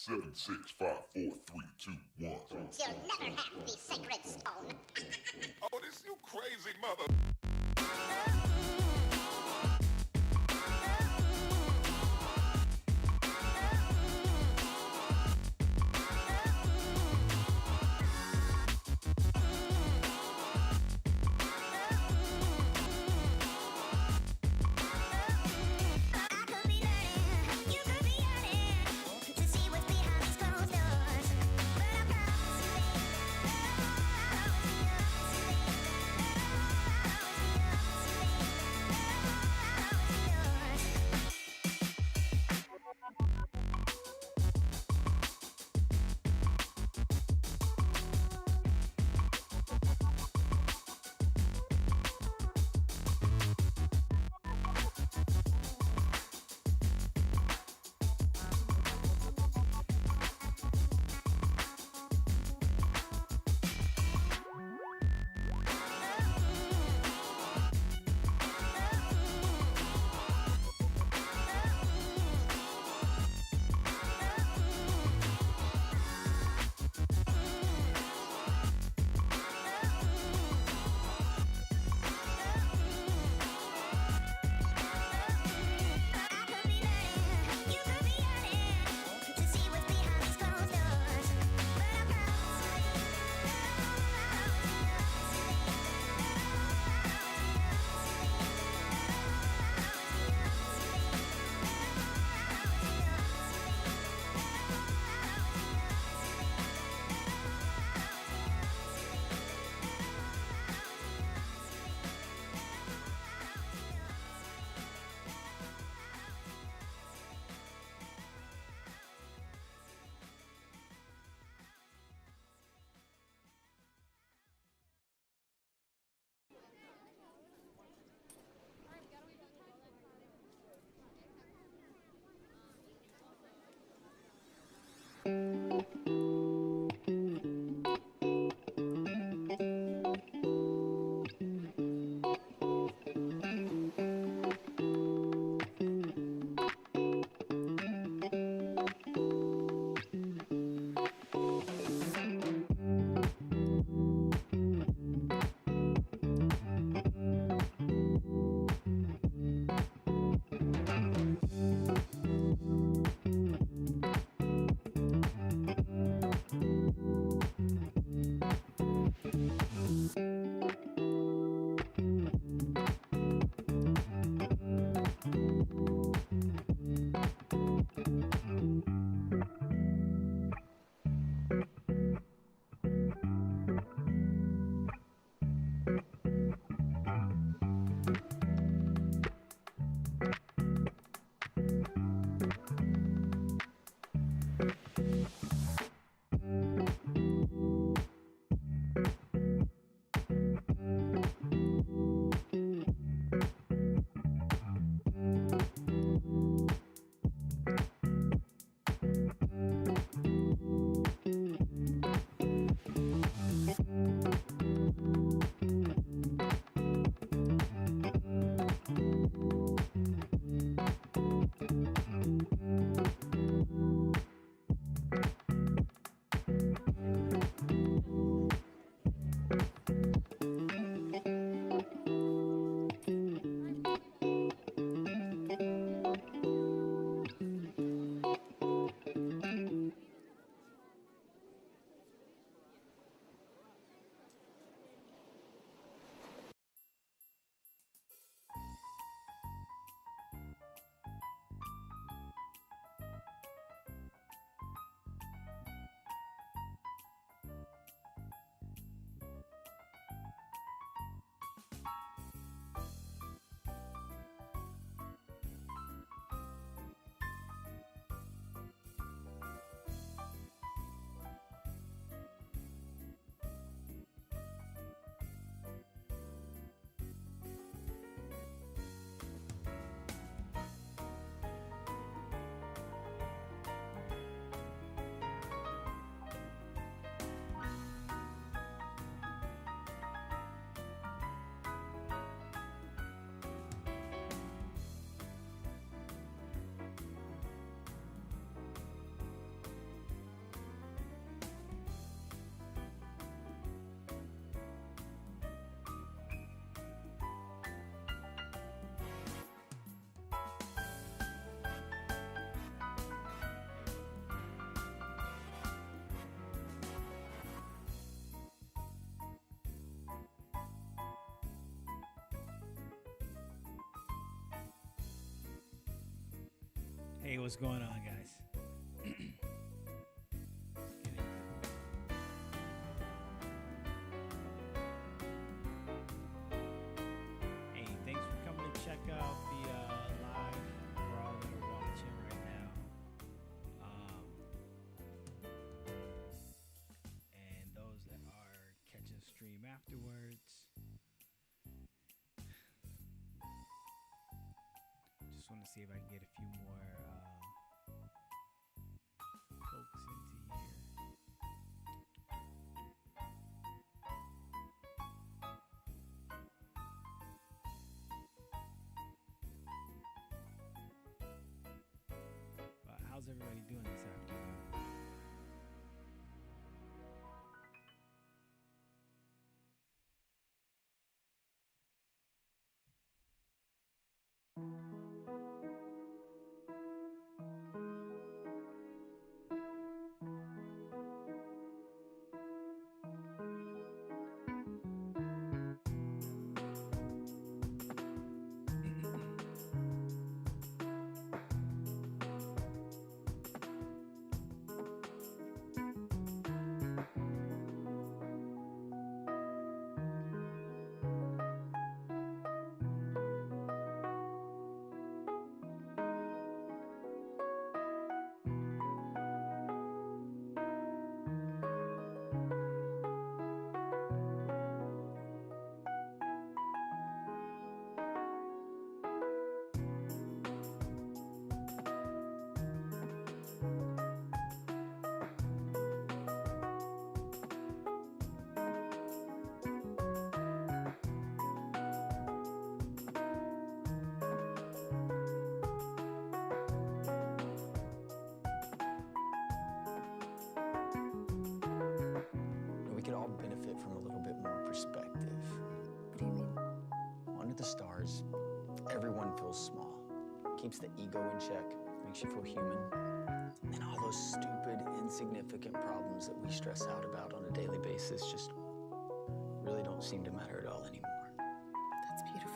7, 6, 5, 4, 3, 2, 1. You'll never have the sacred stone. Oh, this you crazy mother. what's going on, guys? Hey, thanks for coming to check out the live for all that are watching right now. And those that are catching stream afterwards. Just want to see if I can get a few more folks into here. But how's everybody doing this afternoon? We could all benefit from a little bit more perspective. What do you mean? Under the stars, everyone feels small. Keeps the ego in check, makes you feel human. And then all those stupid, insignificant problems that we stress out about on a daily basis just really don't seem to matter at all anymore. That's beautiful.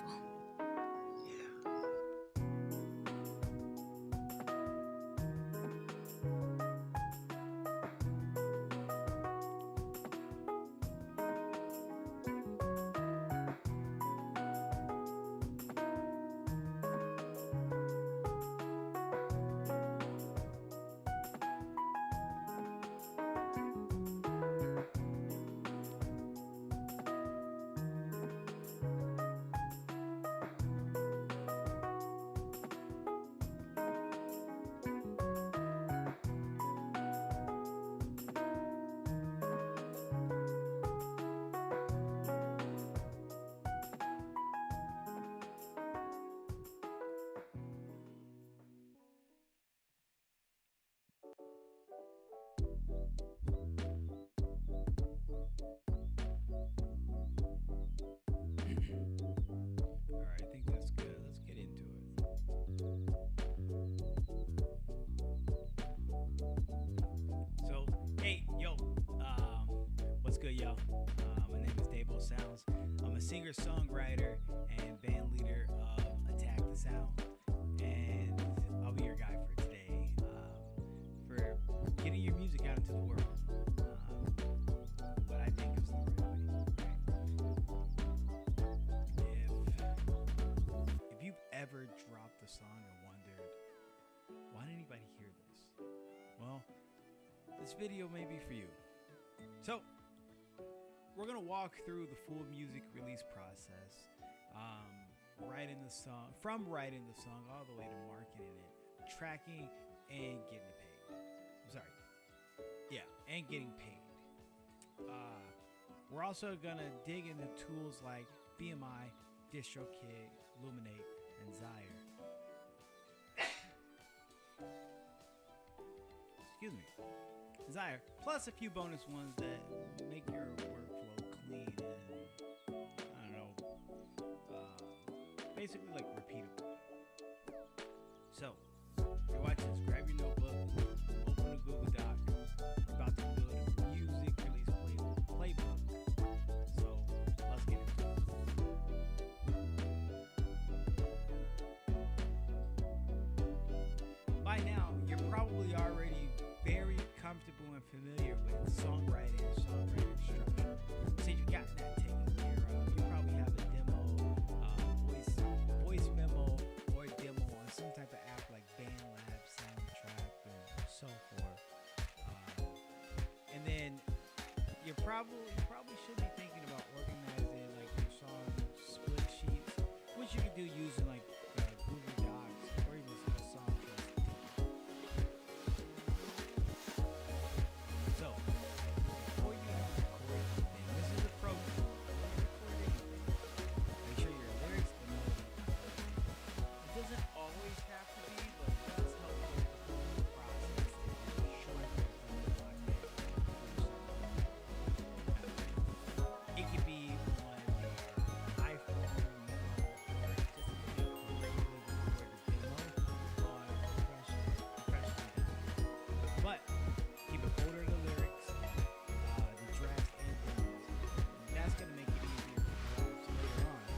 All right, I think that's good. Let's get into it. So, hey, yo, what's good, y'all? My name is Dabo Sounds. I'm a singer, songwriter, and band leader of Attack the Sound, and I'll be your guy for today, for getting your music out into the world. What I think is the right way. If you've ever dropped a song and wondered, why didn't anybody hear this? Well, this video may be for you. So, we're gonna walk through the full music release process, writing the song, from writing the song all the way to marketing it, tracking, and getting paid. I'm sorry, yeah, and getting paid. We're also gonna dig into tools like BMI, DistroKid, Luminate, and Zire. Excuse me. Zire, plus a few bonus ones that make your workflow clean and, I don't know, basically like repeatable. So, if you're watching this, grab your notebook, open a Google Doc. We're about to build a music release playbook. So, let's get into it. By now, comfortable and familiar with songwriting and songwriting structure. So you got that taken care of. You probably have a demo, voice memo, or demo on some type of app like BandLab, Soundtrack, and so forth. And then you probably should be thinking about organizing like your song split sheets, which you could do using like Google Docs or even a song trust. So before you record anything, this is the pro tip. Before you record anything, make sure your lyrics and melody. It doesn't always have to be, but it does help with the process and shorten the it could be on your iPhone, or just a great way to record a demo on professionally done. But keep a folder of the lyrics, the draft and demos. That's gonna make it easier for you later on,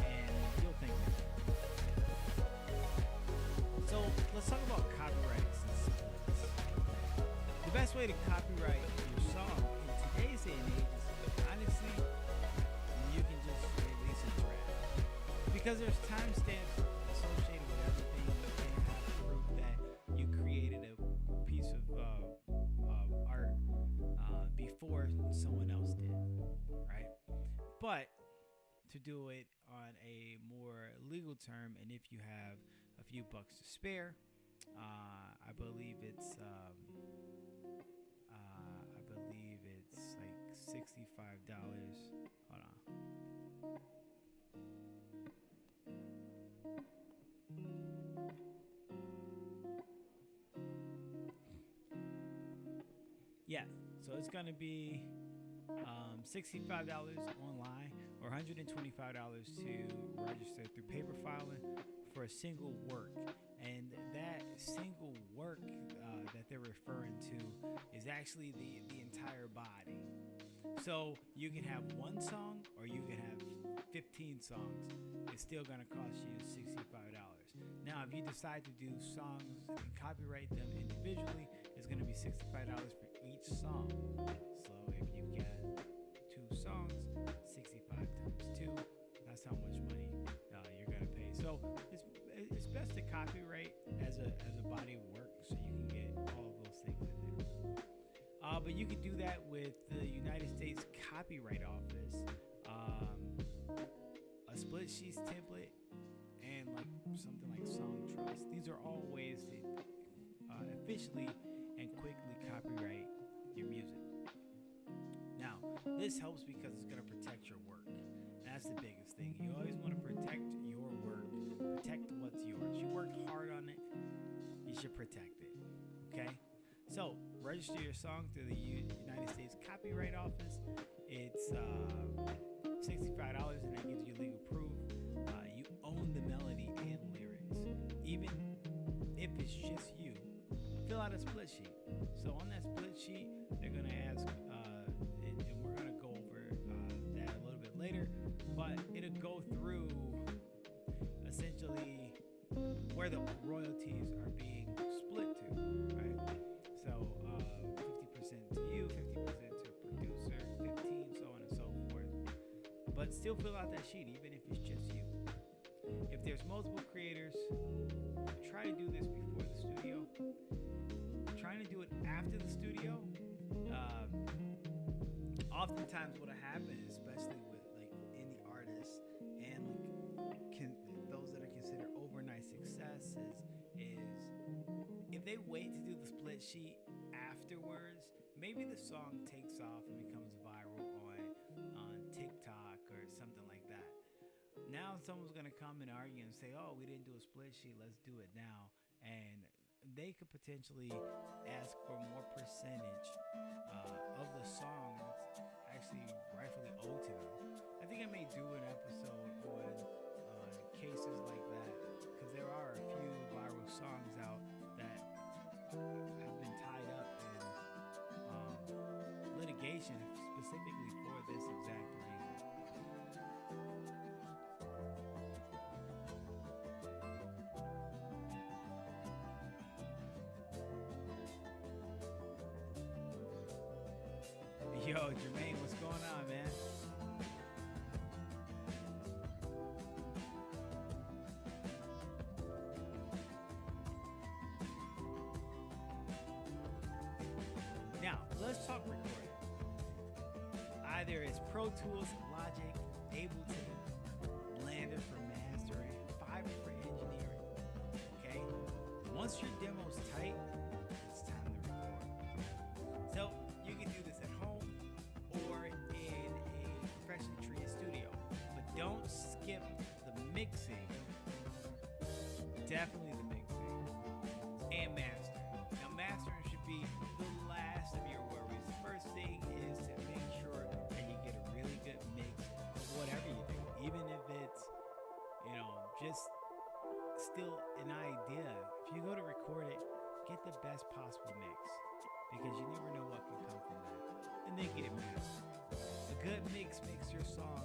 and you'll thank me. So let's talk about copyrights and splits. The best way to copyright your song in today's day and age is honestly, you can just release a draft. Because there's timestamps associated with everything, you can't have proof that you created a piece of art before someone else did, right? But to do it on a more legal term, and if you have a few bucks to spare, I believe it's like $65. Hold on. Yeah, so it's gonna be $65 online or $125 to register through paper filing for a single work. And that single work that they're referring to is actually the entire body. So you can have one song or you can have 15 songs. It's still going to cost you $65. Now, if you decide to do songs and copyright them individually, it's going to be $65 for each song. So if you get 2 songs, 65 times 2, that's how much money you're going to pay. So it's best to copyright as a body of work so you can get all of those things in there. But you can do that with the United States Copyright Office, a split sheets template, and like something like Song Trust. These are all ways to efficiently and quickly copyright your music. Now, this helps because it's going to protect your work. That's the biggest thing. You always want to protect your work, protect what's yours. You worked hard on it, you should protect it. Okay? So, register your song through the United States Copyright Office. It's $65, and that gives you legal proof. You own the melody and lyrics. Even if it's just you, fill out a split sheet. So on that split sheet, they're going to ask, and we're going to go over that a little bit later, but it'll go through essentially where the royalties are being split to, right? So 50% to you, 50% to producer, 15, so on and so forth. But still fill out that sheet, even if it's just you. If there's multiple creators, try to do this before the studio. Trying to do it after the studio, oftentimes what'll happen, especially with like indie artists and like those that are considered overnight successes, is if they wait to do the split sheet afterwards, maybe the song takes off and becomes viral on TikTok or something like that. Now someone's gonna come and argue and say, "Oh, we didn't do a split sheet. Let's do it now," and they could potentially ask for more percentage of the song that's actually rightfully owed to them. I think I may do an episode on cases like that, because there are a few viral songs out that have been tied up in litigation specifically for this exact reason. Yo, Jermaine, what's going on, man? Now, let's talk recording. Either it's Pro Tools, Logic, Ableton, Blender for mastering, Fiverr for engineering. Okay? Once your demo's tight, it's time to record. So, you can do this at home or in a professionally treated studio. But don't skip the mixing. Definitely the mixing. And mastering. Now, mastering should be the last of your worries. The first thing is to make sure that you get a really good mix of whatever you do. Even if it's, just still an idea. If you go to record it, get the best possible mix. Because you never know what can come from that. And then get it mastered. A good mix makes your song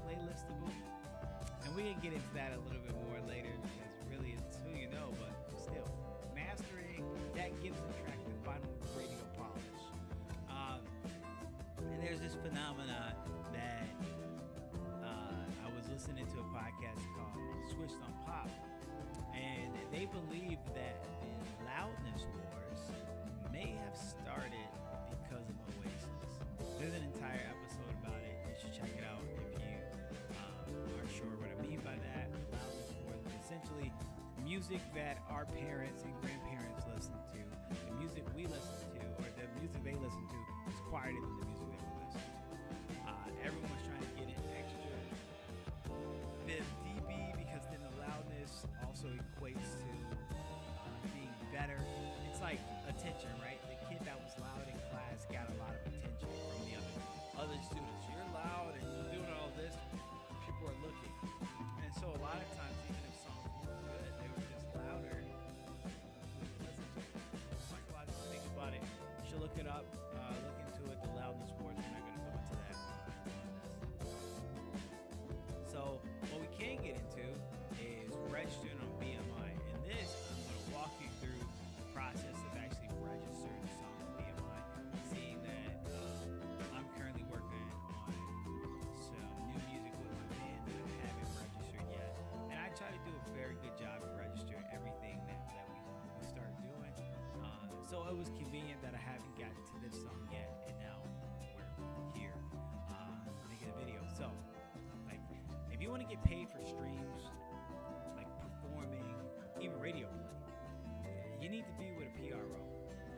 playlistable. And we can get into that a little bit more later because really it's who you know, but still, mastering, that gives the track the final radio polish. And there's this phenomenon that I was listening to a podcast called Switched on Pop, and they believe that the loudness wars may have started because of Oasis. There's an entire episode about it. You should check it out if you aren't sure what I mean by that. Loudness wars, essentially music that our parents and grandparents listened to, the music we listen to, or the music they listen to is quieter than the music that we listen to. Everyone's trying to get an extra bit of dB because then the loudness also equates to being better. It's like attention, right? The kid that was loud in class got a lot of attention from the other students. You're loud and you're doing all this, people are looking. And so a lot of times, even if songs weren't good, they were just louder. Listen to it. Psychologically think about it. You should look it up, look into it, the loudness wars. We're not going to go into that. So what we can get into is registering on BMI. In this, I'm going to walk you through the process of actually registering a song on BMI, seeing that I'm currently working on some new music with my band that I haven't registered yet. And I try to do a very good job of registering everything that we start doing. So it was convenient that I haven't gotten to this song yet, and now we're here making a video. So, if you want to get paid for streams, like performing, even radio play, you need to be with a PRO.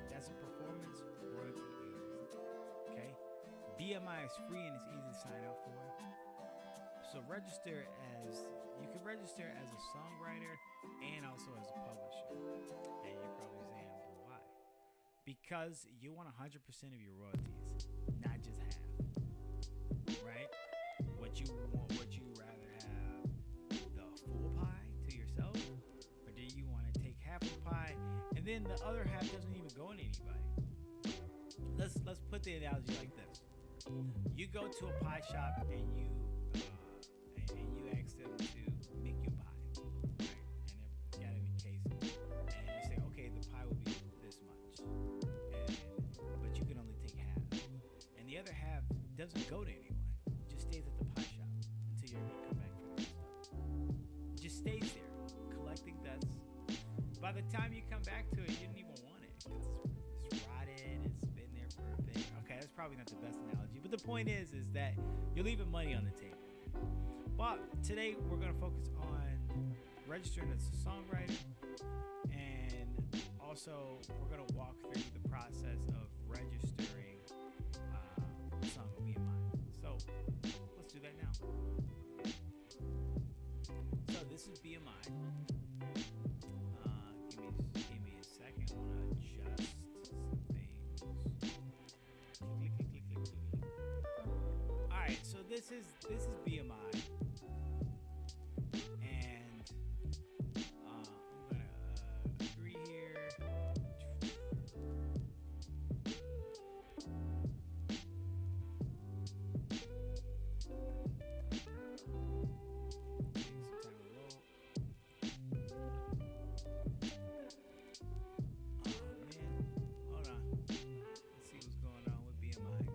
That's a performance royalty agency. Okay? BMI is free and it's easy to sign up for. So you can register as a songwriter and also as a publisher. And you're probably saying, but why? Because you want 100% of your royalties, not just half. Right? Would you rather have the full pie to yourself, or do you want to take half the pie and then the other half doesn't even go to anybody? Let's put the analogy like this: you go to a pie shop and you ask them to make you a pie, right? And they've got it in cases, and you say, okay, the pie will be this much, but you can only take half, and the other half doesn't go to anyone. Stays at the pie shop until you're able to come back for the rest of it. It just stays there, collecting dust. By the time you come back to it, you didn't even want it. It's rotted, it's been there for a bit. Okay, that's probably not the best analogy, but the point is that you're leaving money on the table. But today we're going to focus on registering as a songwriter, and also we're going to walk through the process of registering a song on BMI. So let's do that now. So this is BMI. Give me a second. I want to adjust some things. Click. All right. So this is BMI, and I'm gonna agree here. BMI.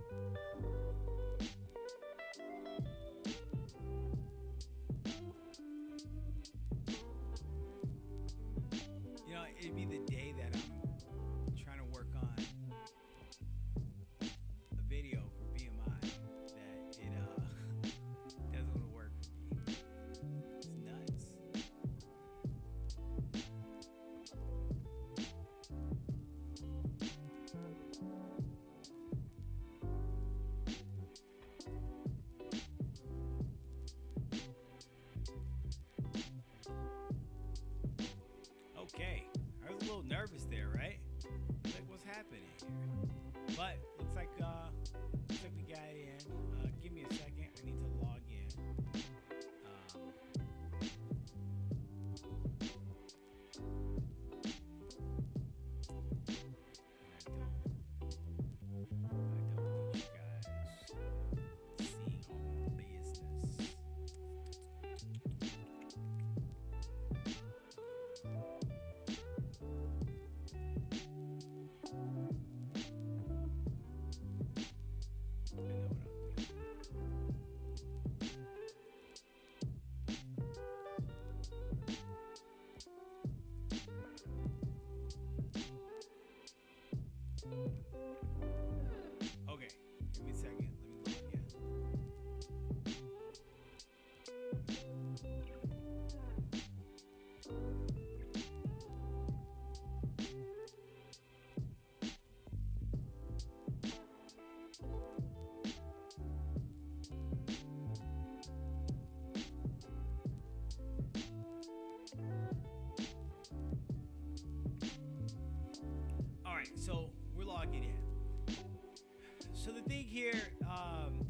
the thing here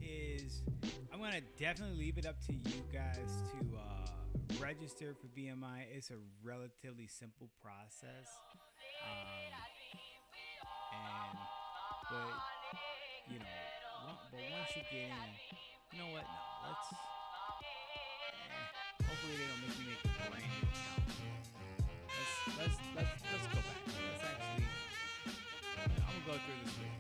is I'm gonna definitely leave it up to you guys to register for BMI. It's a relatively simple process, but you know, but once you get in, you know what? No, let's. Hopefully they don't make me make a brand new account. Let's go back. Let's actually. I'm gonna go through this with you.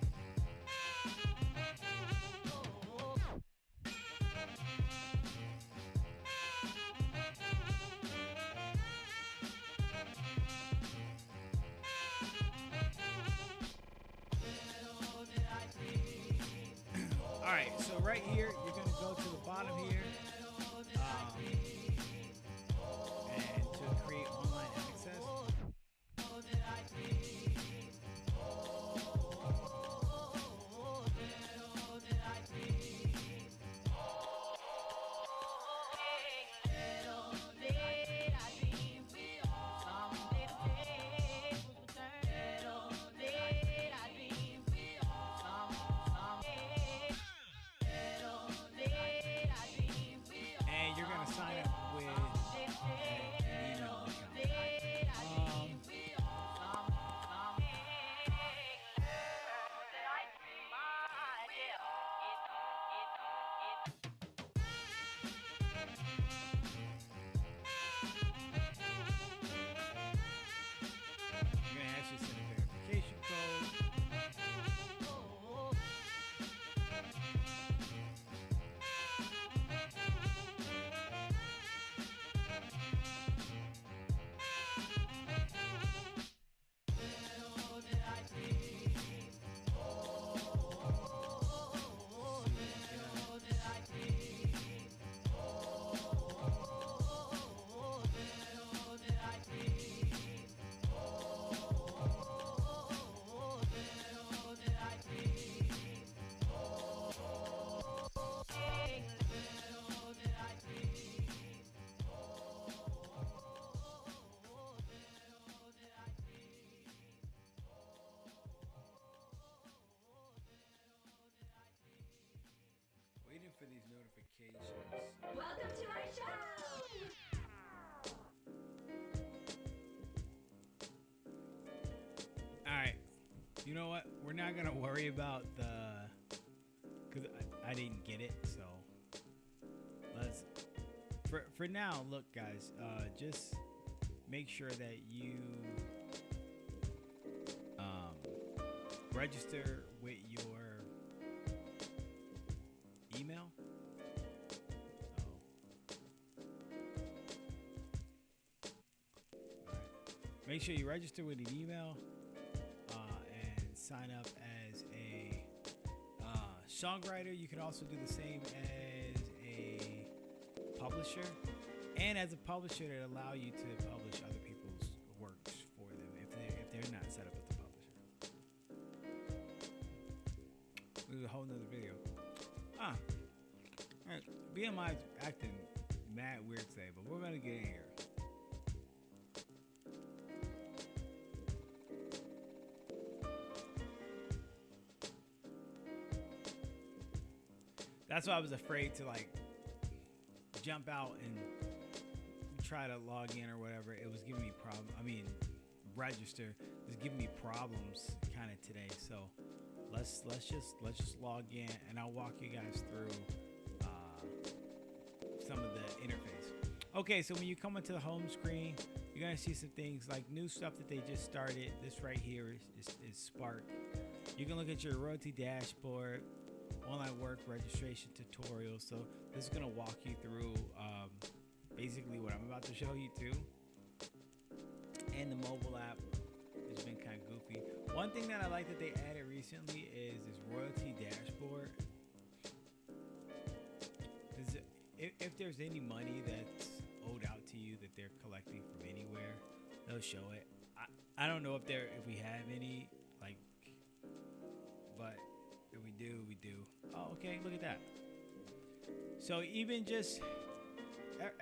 All right, so right here, you're gonna go to the bottom here, and to create online access. And you're gonna sign up with an email account. You're gonna actually send a verification code. Waiting for these notifications. Welcome to our show! Alright, you know what? We're not gonna worry about because I didn't get it, so let's, for now, look guys, just make sure that you register with your email. Make sure you register with an email and sign up as a songwriter. You can also do the same as a publisher. And as a publisher, it allows you to publish other people's works for them if they're not set up as a publisher. This is a whole nother video. All right, BMI's acting mad weird today, but we're gonna get in here. That's why I was afraid to like jump out and try to log in or whatever. It was giving me register. It was giving me problems kind of today. So let's just log in and I'll walk you guys through some of the interface. Okay, so when you come into the home screen, you're gonna see some things like new stuff that they just started. This right here is Spark. You can look at your royalty dashboard, online work registration tutorial. So this is gonna walk you through basically what I'm about to show you too. And the mobile app has been kind of goofy. One thing that I like that they added recently is this royalty dashboard. If there's any money that's owed out to you that they're collecting from anywhere, they'll show it. I don't know if we have any, like, but if we do, we do. Oh, okay, look at that. So even just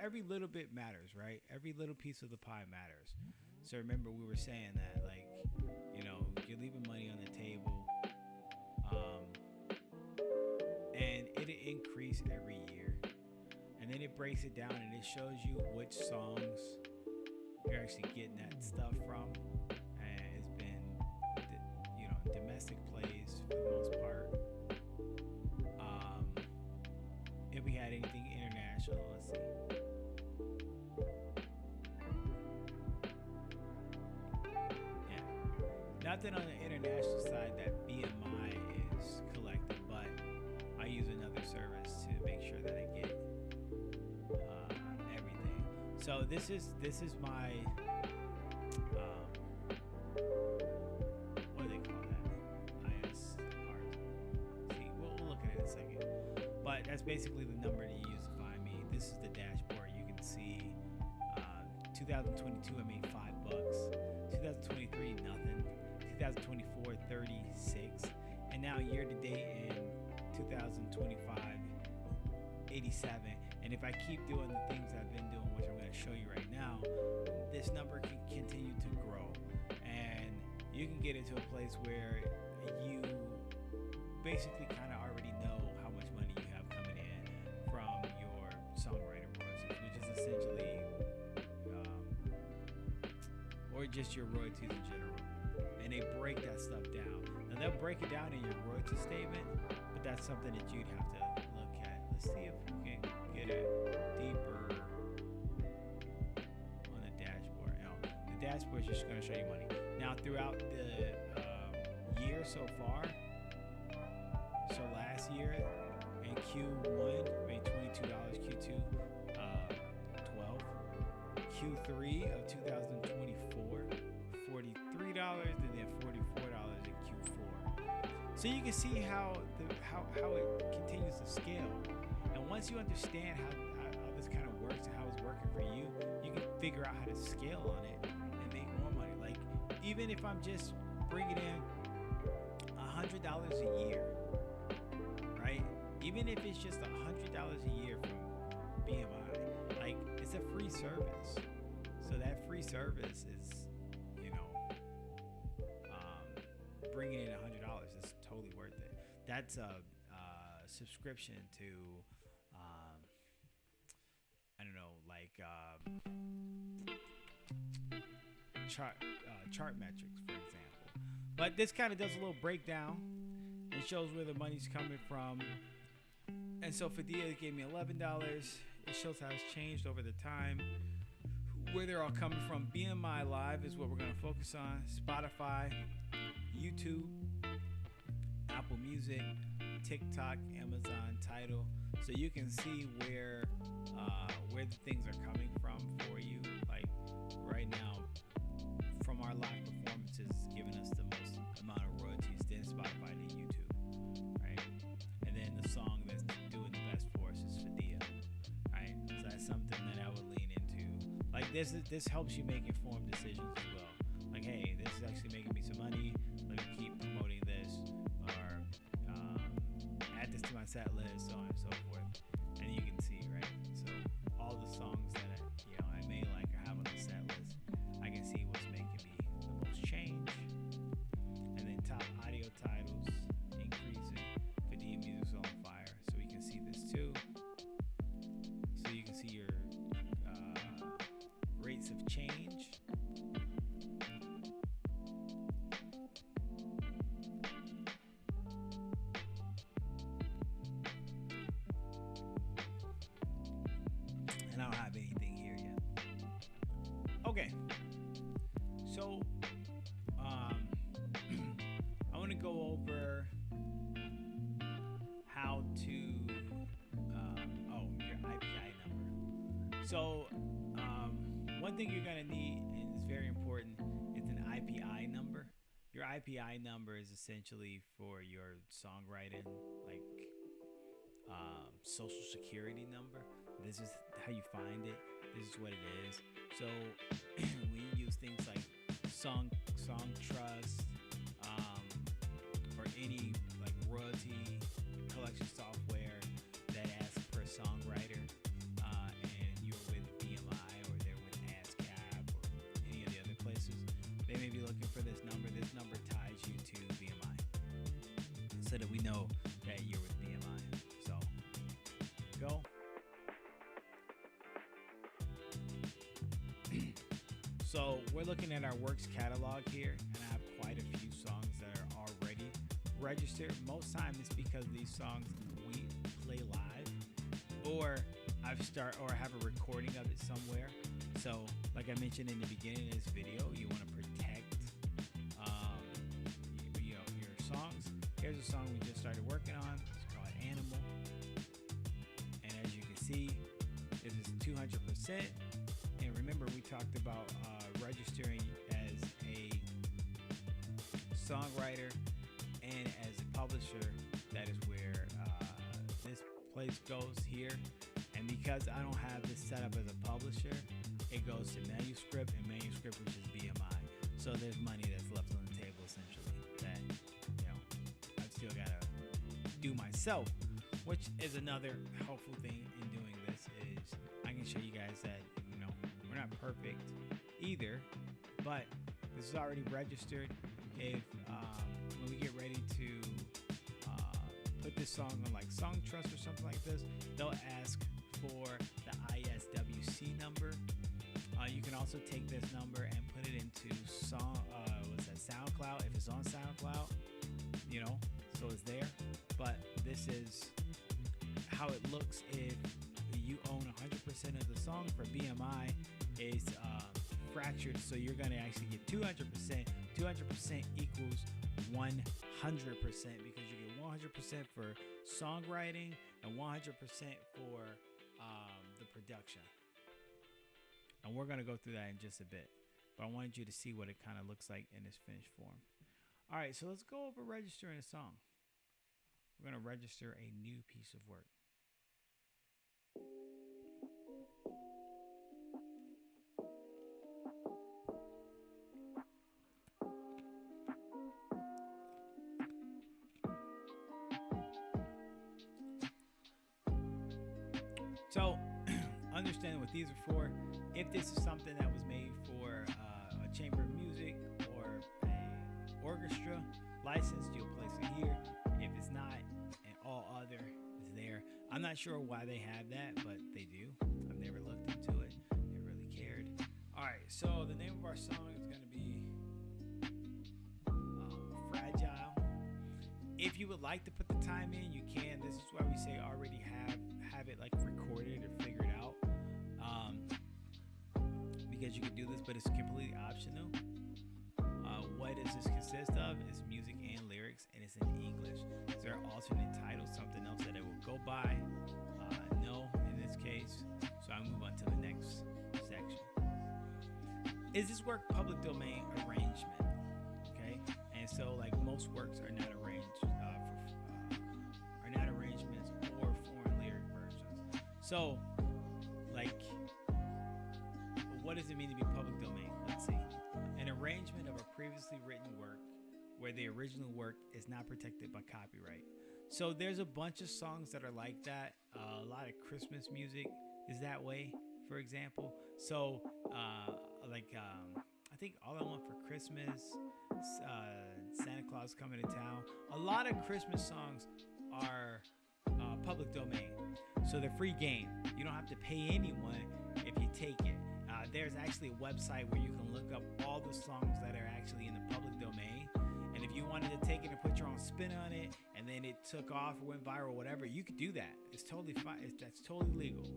every little bit matters, right? Every little piece of the pie matters. So remember, we were saying that, like, you know, you're leaving money on the table. increase every year, and then it breaks it down and it shows you which songs you're actually getting that stuff from. And it's been, domestic plays for the most part. If we had anything international, let's see. Nothing on the international side that BMI is collecting, but I use another service to make sure that I get everything. So this is my what do they call that? ISR. See, we'll look at it in a second. But that's basically the number that you use to find me. This is the dashboard. You can see 2022 I made $5. 2023 nothing. 2024 36, and now year to date in 2025 87. And if I keep doing the things I've been doing, which I'm going to show you right now, this number can continue to grow, and you can get into a place where you basically kind of already know how much money you have coming in from your songwriting royalties, which is essentially or just your royalties in general. And they break that stuff down. Now they'll break it down in your royalty statement, but that's something that you'd have to look at. Let's see if we can get it deeper on the dashboard. Now, the dashboard is just going to show you money. Now, throughout the year so far, so last year in Q1 made $22, Q2 $12, Q3 of 2024 $43, and then $44 in Q4. So you can see how it continues to scale. And once you understand how this kind of works and how it's working for you, you can figure out how to scale on it and make more money. Like, even if I'm just bringing in $100 a year, right? Even if it's just $100 a year from BMI, like, it's a free service. So that free service is, bringing in $100 is totally worth it. That's a subscription to I don't know, like chart metrics, for example. But this kind of does a little breakdown and shows where the money's coming from. And so Fadea gave me $11. It shows how it's changed over the time, where they're all coming from. BMI Live is what we're going to focus on. Spotify, YouTube, Apple Music, TikTok, Amazon, Tidal, so you can see where the things are coming from for you. Like right now, from our live performances, it's giving us the most amount of royalties. Then Spotify, then YouTube, right? And then the song that's doing the best for us is Fadea, right? So that's something that I would lean into. Like this helps you make informed decisions as well. Like, hey, this is actually making me some money. Let me keep promoting this, or add this to my set list, so on and so forth. And you can see, right? So all the songs that I may like or have on the set list, I can see what's making me the most change. And then top audio titles increasing. Fadea Music's on fire, so we can see this too. So you can see your rates of change. And I don't have anything here yet. Okay, so I want to go over how to your IPI number. So one thing you're gonna need, and it's very important, is an IPI number. Your IPI number is essentially for your songwriting, like social security number. This is how you find it. This is what it is. So we use things like Song Trust, or any like royalty collection software that asks for a songwriter, and you're with BMI or they're with ASCAP or any of the other places, they may be looking for this number. This number ties you to BMI so that we know that you're with BMI. So go. So we're looking at our works catalog here, and I have quite a few songs that are already registered. Most time it's because these songs we play live, or have a recording of it somewhere. So like I mentioned in the beginning of this video, you want to protect your songs. Here's a song we just started working on. It's called Animal, and as you can see, this is 200%. And remember, we talked about registering as a songwriter and as a publisher. That is where this place goes here. And because I don't have this set up as a publisher, it goes to manuscript, and manuscript, which is BMI. So there's money that's left on the table essentially that I've still got to do myself, which is another helpful thing in doing this. Is I can show you guys that we're not perfect either, but this is already registered. If when we get ready to put this song on like Song Trust or something like this, they'll ask for the ISWC number. You can also take this number and put it into SoundCloud if it's on SoundCloud, so it's there. But this is how it looks if you own 100% of the song. For BMI is fractured, so you're going to actually get 200%. 200% equals 100% because you get 100% for songwriting and 100% for the production. And we're going to go through that in just a bit, but I wanted you to see what it kind of looks like in its finished form. All right, so let's go over registering a song. We're going to register a new piece of work. So understand what these are for. If this is something that was made for a chamber of music or an orchestra license, you'll place it here. If it's not, and all other is there. I'm not sure why they have that, but they do. I've never looked into it. Never really cared. All right, so the name of our song is going to be Fragile. If you would like to put the time in, you can. This is why we say already have it like recorded or figured out, because you can do this, but it's completely optional. What does this consist of? It's music and lyrics, and it's in English. Is there an alternate title, something else that it will go by? No, in this case. So I move on to the next section. Is this work public domain arrangement? Okay, and so like most works are not arranged are not arrangements or foreign lyric versions. So, like, what does it mean to be public domain? Let's see. An arrangement of a previously written work where the original work is not protected by copyright. So there's a bunch of songs that are like that. A lot of Christmas music is that way, for example. So, I think All I Want for Christmas, Santa Claus Coming to Town. A lot of Christmas songs are public domain. So they're free game. You don't have to pay anyone if you take it. There's actually a website where you can look up all the songs that are actually in the public domain. And if you wanted to take it and put your own spin on it, and then it took off or went viral or whatever, you could do that. It's totally fine. That's totally legal.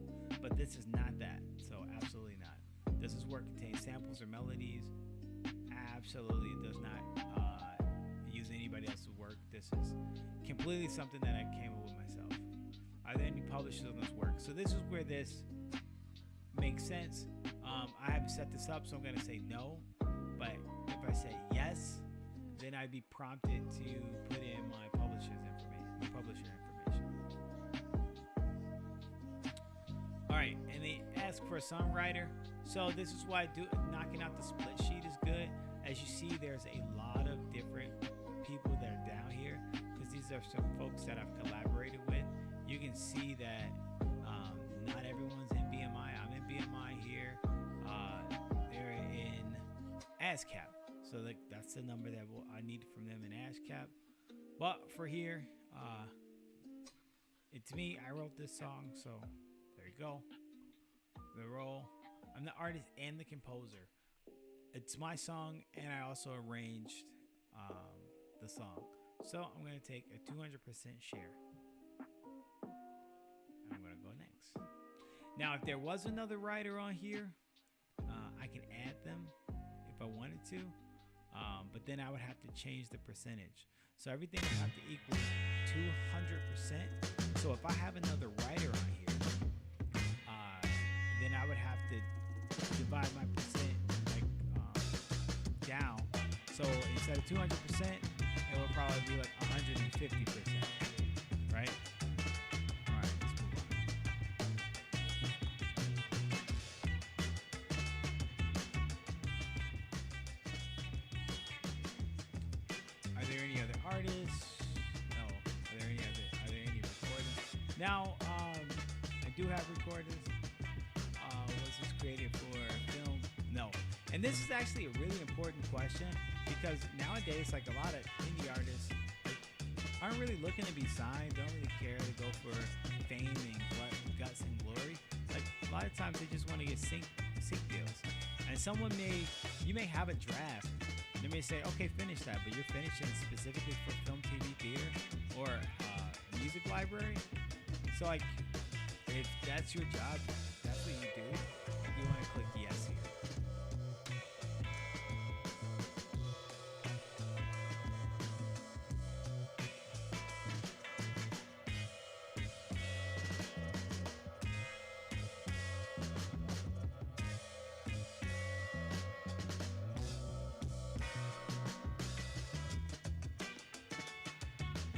But this is not that. So absolutely not. Does this work contain samples or melodies? Absolutely, it does not use anybody else's work. This is completely something that I came up with myself. Are there any publishers on this work? So this is where this makes sense. I haven't set this up, so I'm going to say no. But if I say yes, then I'd be prompted to put in my publisher information. All right, and they ask for a songwriter. So this is why knocking out the split sheet is good. As you see, there's a lot of different people that are down here because these are some folks that I've collaborated with. You can see that not everyone's in BMI. I'm in BMI here. They're in ASCAP. So that's the number that I need from them in ASCAP. But for here, It's me. I wrote this song, so there you go. The role. I'm the artist and the composer. It's my song, and I also arranged the song. So I'm going to take a 200% share. I'm going to go next. Now, if there was another writer on here, I can add them if I wanted to. But then I would have to change the percentage. So everything would have to equal 200%. So if I have another writer on here, then I would have to divide my percent down. So instead of 200%, it would probably be like 150%, right? All right, let's move on. Are there any other artists? No. Are there any recordings? Now, I do have recordings. Was this created for film? No. And this is actually a really important question because nowadays, like a lot of indie artists aren't really looking to be signed, don't really care to go for fame and guts and glory. Like a lot of times they just want to get sync deals. And you may have a draft. They may say, okay, finish that, but you're finishing specifically for film, TV, theater, or music library. So like, if that's your job, that's what you do, you want to click yes here.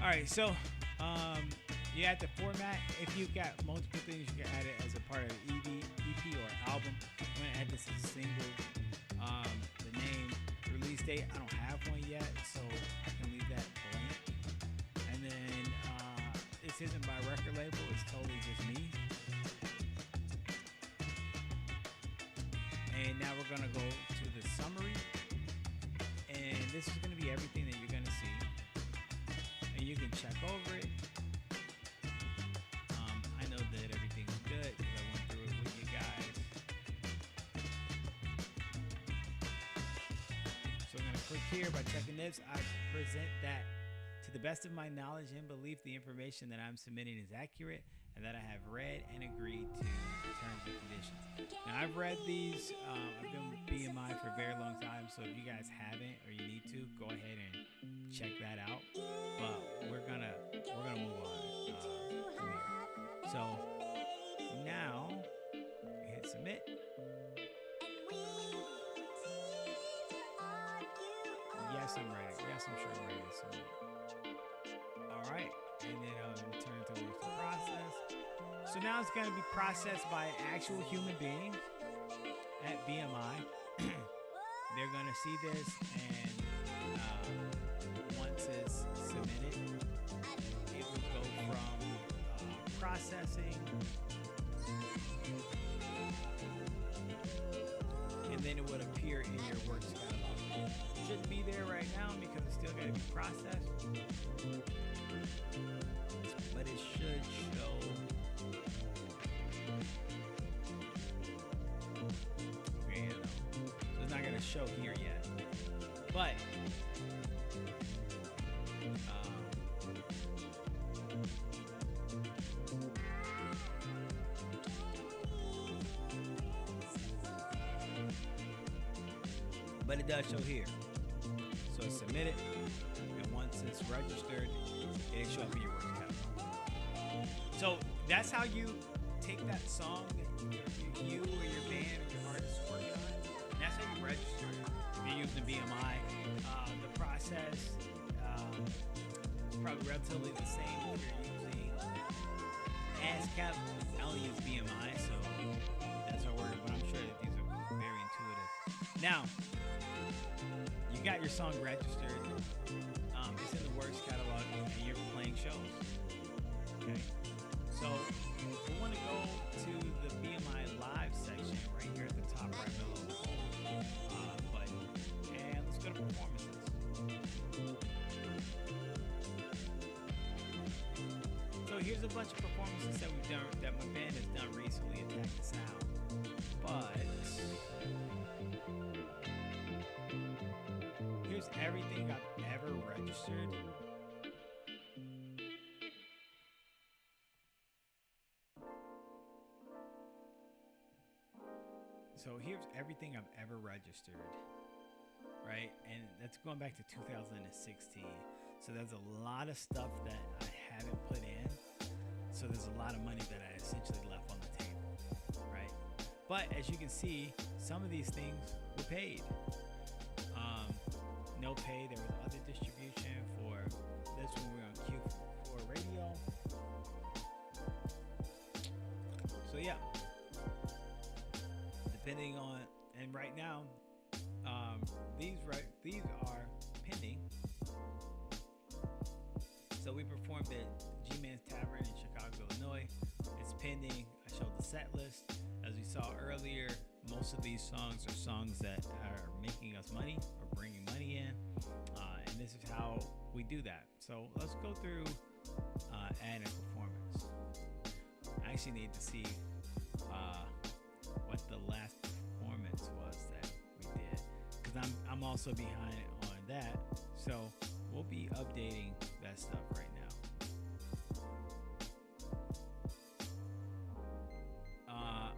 All right, so you add the format. If you've got multiple things, you can add it as a part of an EP or album. I'm gonna add this as a single. The name, release date, I don't have one yet, so I can leave that blank. And then this isn't by record label, it's totally just me. And now we're gonna go to the summary. And this is gonna be everything that you're gonna see. And you can check over it. I know that everything's good because I went through it with you guys. So I'm going to click here by checking this. I present that to the best of my knowledge and belief, the information that I'm submitting is accurate and that I have read and agreed to the terms and conditions. Now I've read these. I've been with BMI for a very long time, so if you guys haven't or you need to, go ahead and check that out. But we're gonna move on from here. So now hit submit. Yes, I'm ready. Yes, I'm sure I'm ready to submit. All right, and then turn to the process. So now it's gonna be processed by an actual human being at BMI. They're gonna see this, and once it's submitted, it will go from processing, and then it would appear in your works catalog. It shouldn't be there right now because it's still got to be processed, but it should show. Okay, so it's not going to show here yet, but it does show here. So it's submitted, and once it's registered, it'll show up in your works catalog. So that's how you take that song that you or your band or your artist is working on, and that's how you register it. If you're using BMI, the process is probably relatively the same if you're using ASCAP. I only use BMI, so that's our word, but I'm sure that these are very intuitive. Now, you got your song registered. It's in the works catalog, and you're playing shows. Okay, so we want to go to the BMI Live section right here at the top right below the button, and let's go to performances. So So here's a bunch of performances that we've done, that my band has done recently. Attack the Sound, but here's everything I've ever registered. So here's everything I've ever registered, right? And that's going back to 2016. So there's a lot of stuff that I haven't put in. So there's a lot of money that I essentially left on the table, right? But as you can see, some of these things were paid. No pay. There was other distribution for this one. We're on Q4 radio. So yeah. Depending on, and right now, these are pending. So we performed at G-Man's Tavern in Chicago, Illinois. It's pending. I showed the set list. As we saw earlier, most of these songs are songs that are making us money or bringing money in, and this is how we do that. So let's go through add a performance. I actually need to see what the last performance was that we did, because I'm also behind on that, so we'll be updating that stuff right now.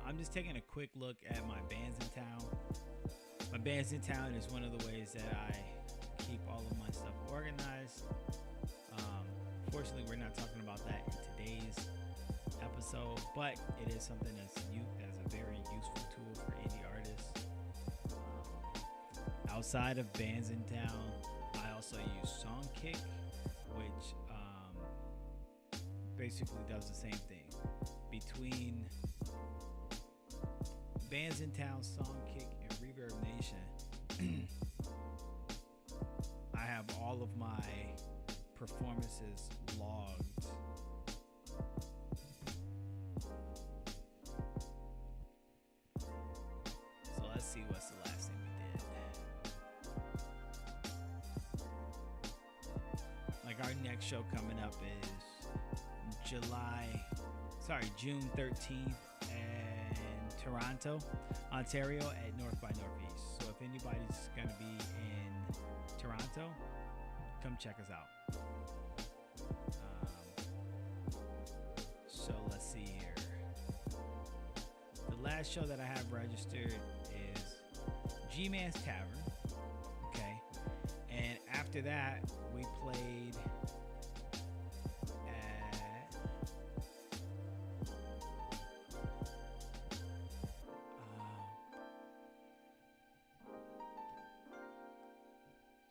I'm just taking a quick look at my Bands in Town. My Bands in Town is one of the ways that I keep all of my stuff organized. Fortunately, we're not talking about that in today's episode, but it is something that's a very useful tool for indie artists. Outside of Bands in Town, I also use Songkick, which basically does the same thing. Between Bands in Town, Songkick, and Reverb Nation, I have all of my performances logged. So let's see what's the last thing we did. Like our next show coming up is June 13th in Toronto, Ontario at North by Northeast. So if anybody's gonna be in Toronto, come check us out. So let's see here. The last show that I have registered is G-Man's Tavern. Okay. And after that, we played at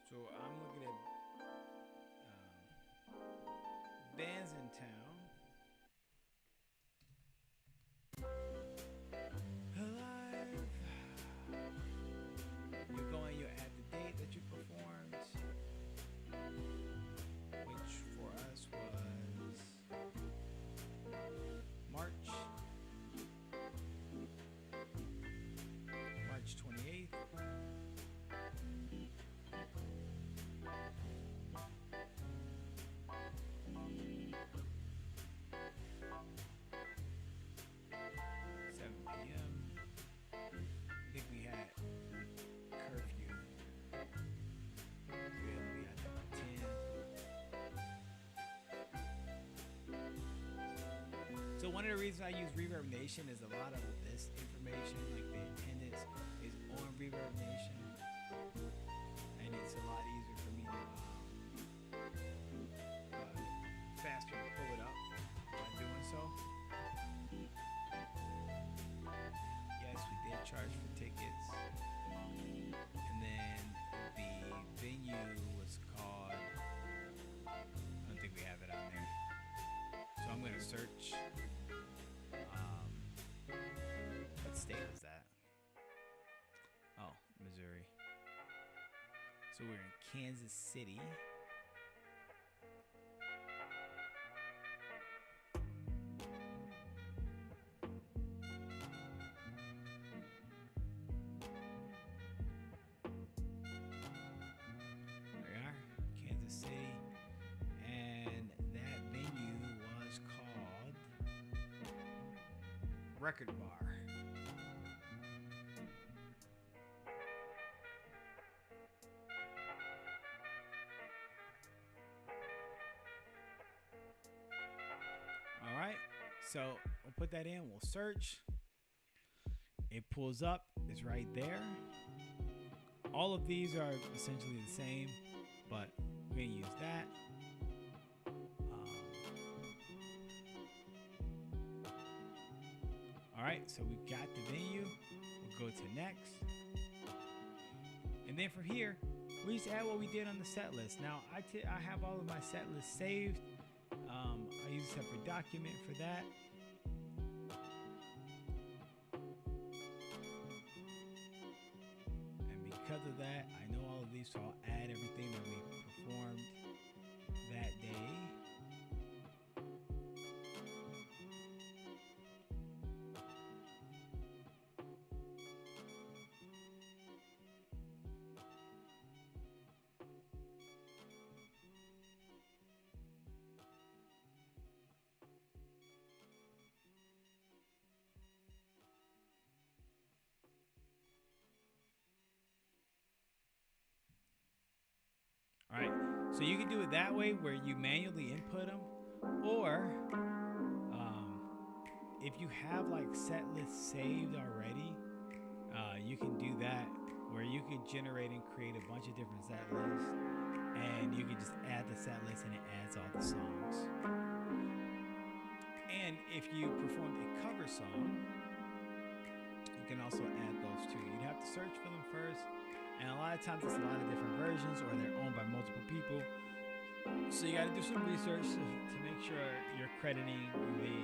so I'm looking at Bands in Town. Alive. You go and you add the date that you performed, which for us was March 28th. So one of the reasons I use Reverb Nation is a lot of this information, like the attendance, is on Reverb Nation, and it's a lot easier for me to faster to pull it up by doing so. Yes, we did charge for tickets, and then the venue was called, I don't think we have it on there, so I'm going to search. What state was that? Oh, Missouri. So we're in Kansas City. There we are, Kansas City. And that venue was called record bar. All right, so we'll put that in. We'll search. It pulls up. It's right there. All of these are essentially the same, but we're gonna use that. All right, so we've got the venue. We'll go to next. And then from here, we just add what we did on the set list. Now, I have all of my set lists saved. I use a separate document for that. And because of that, I know all of these, so I'll add everything that we performed that day. All right, so you can do it that way where you manually input them, or if you have like set lists saved already, you can do that where you can generate and create a bunch of different set lists, and you can just add the set list and it adds all the songs. And if you performed a cover song, you can also add those too. You'd have to search for them first. And a lot of times it's a lot of different versions, or they're owned by multiple people. So you got to do some research to make sure you're crediting the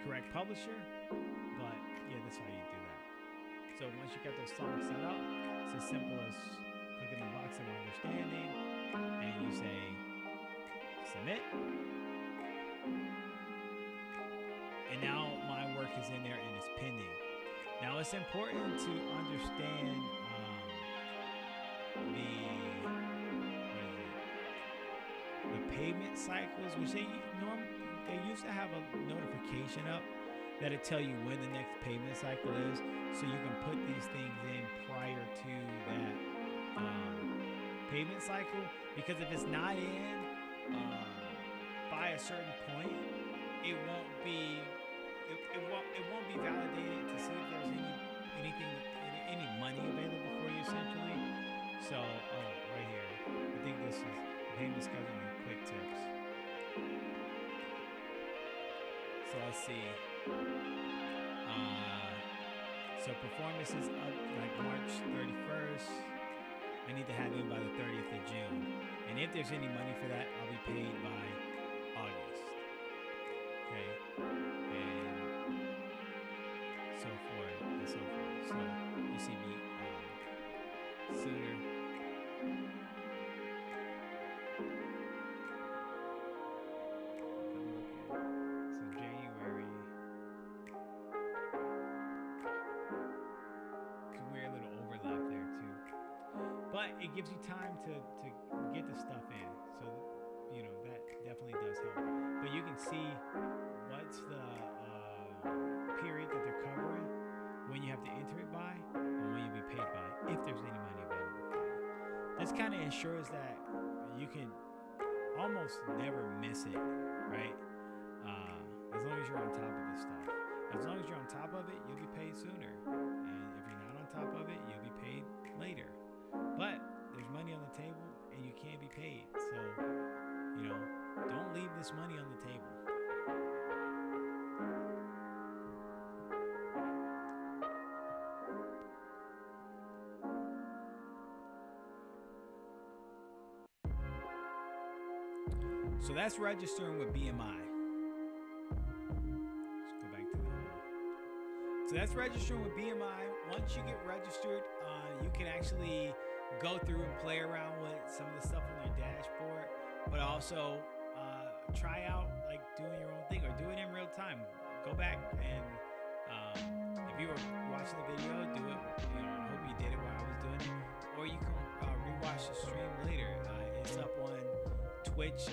correct publisher. But yeah, that's how you do that. So once you got those songs set up, it's as simple as clicking the box of understanding, and you say submit. And now my work is in there and it's pending. Now it's important to understand the payment cycles, which they used to have a notification up that'll tell you when the next payment cycle is, so you can put these things in prior to that payment cycle. Because if it's not in by a certain point, it won't be validated to see if there's any money available for you, essentially. So, right here, I think this is payment scheduling quick tips. So let's see. So performance is up like March 31st. I need to have it by the 30th of June. And if there's any money for that, I'll be paid by August. Okay. So forth and so forth. So you see me sooner. So January. It's a weird little overlap there too. But it gives you time to get the stuff in. So that definitely does help. But you can see what's the period that they're covering, when you have to enter it by, and when you'll be paid by, if there's any money available for you. This kind of ensures that you can almost never miss it, right? As long as you're on top of this stuff. As long as you're on top of it, you'll be paid sooner. And if you're not on top of it, you'll be paid later. But there's money on the table and you can't be paid. So, don't leave this money on the table. So that's registering with BMI. Let's go back to the home. So that's registering with BMI. Once you get registered, you can actually go through and play around with some of the stuff on their dashboard, but also try out like doing your own thing, or do it in real time. Go back and if you were watching the video, do it. I hope you did it while I was doing it, or you can rewatch the stream later. It's up on Twitch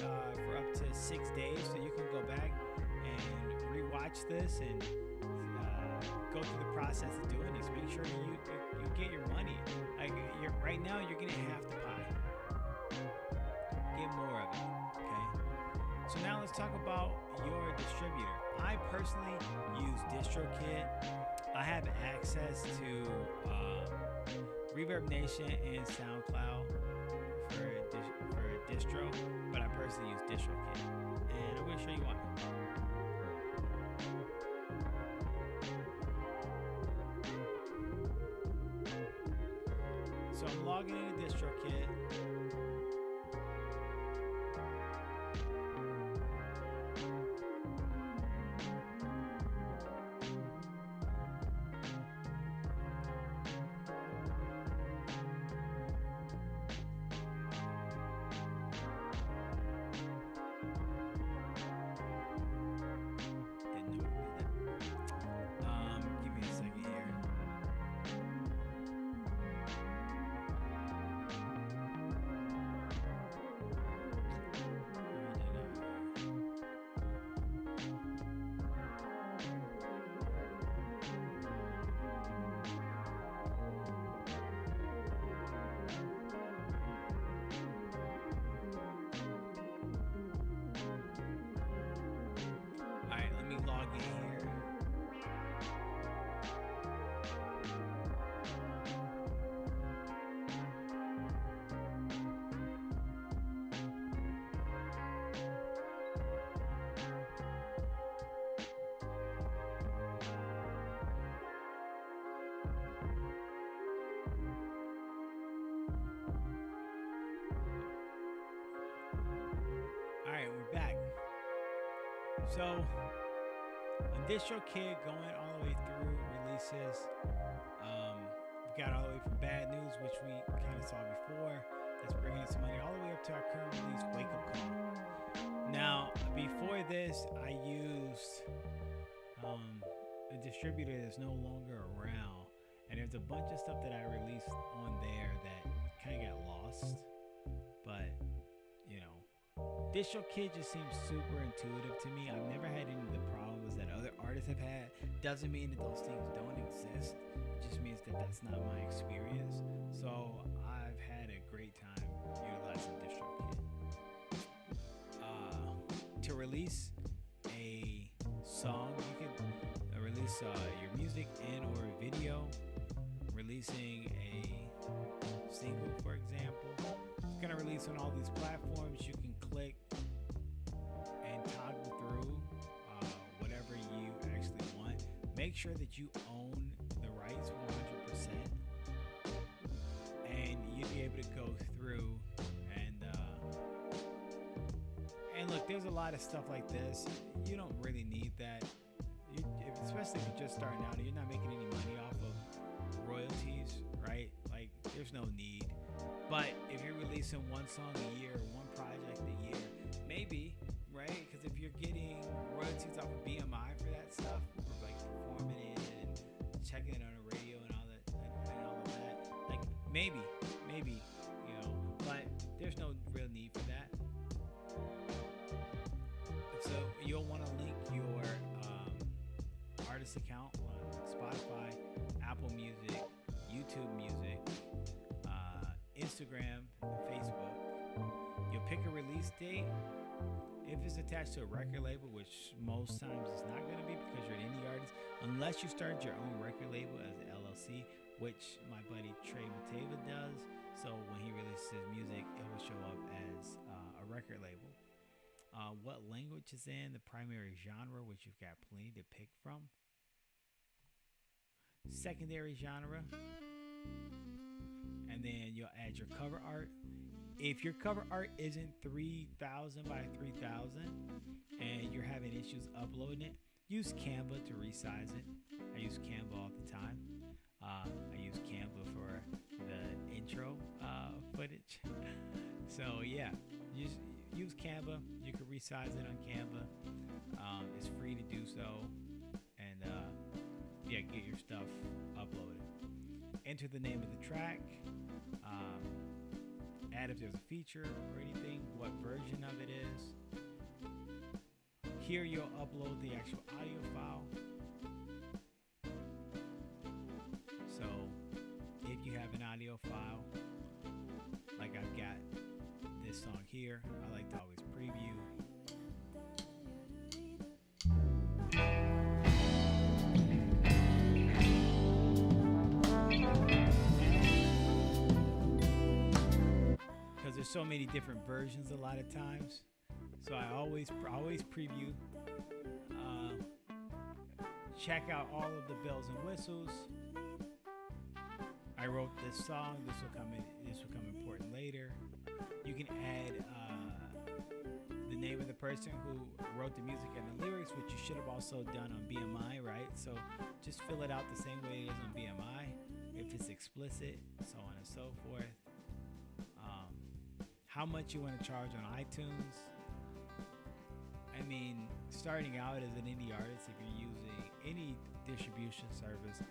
for up to 6 days, so you can go back and rewatch watch this and go through the process of doing this, make sure you get your money. Like right now, you're getting half the pie. Get more of it. Okay. So now let's talk about your distributor. I personally use DistroKid. I have access to Reverb Nation and SoundCloud for distro, but I personally use DistroKid, and I'm going to show you why. So I'm logging into DistroKid. Give me a second here. All right, let me log in here. All right, we're back. So, on DistroKid, going all the way through releases, we got all the way from Bad News, which we kind of saw before, that's bringing in some money, all the way up to our current release, Wake Up Call. Now, before this, I used a distributor that's no longer around, and there's a bunch of stuff that I released on there that kind of got lost, but DistroKid just seems super intuitive to me. I've never had any of the problems that other artists have had. Doesn't mean that those things don't exist. It just means that that's not my experience. So I've had a great time utilizing DistroKid. To release a song, you can release your music and or a video. Releasing a single, for example. It's gonna release on all these platforms. You can click and toggle through whatever you actually want. Make sure that you own the rights 100%, and you'll be able to go through and look. There's a lot of stuff like this. You don't really need that, especially if you're just starting out and you're not making any money off of royalties, right? Like, there's no need. But if you're releasing one song a year, one project a year, maybe, right? Because if you're getting royalties off of BMI for that stuff, for like performing it and checking it on the radio and all that, like maybe, but there's no real need for that. So you'll want to link your artist account on Spotify, Apple Music, YouTube Music, Instagram, and Facebook. You'll pick a release date. If it's attached to a record label, which most times it's not going to be because you're an indie artist, unless you started your own record label as an LLC, which my buddy Trey Mateva does. So when he releases his music, it will show up as a record label. What language is in, the primary genre, which you've got plenty to pick from. Secondary genre. And then you'll add your cover art. If your cover art isn't 3,000 by 3,000 and you're having issues uploading it, use Canva to resize it. I use Canva all the time. I use Canva for the intro footage. So yeah, use Canva. You can resize it on Canva. It's free to do so. And get your stuff uploaded. Enter the name of the track. Add if there's a feature or anything, what version of it is. Here you'll upload the actual audio file. So if you have an audio file, like I've got this song here, I like to always preview. Because there's so many different versions a lot of times. So I always preview. Check out all of the bells and whistles. I wrote this song. This will come important later. You can add the name of the person who wrote the music and the lyrics, which you should have also done on BMI, right? So just fill it out the same way it is on BMI. If it's explicit, so on and so forth. How much you want to charge on iTunes. I mean, starting out as an indie artist, if you're using any distribution service,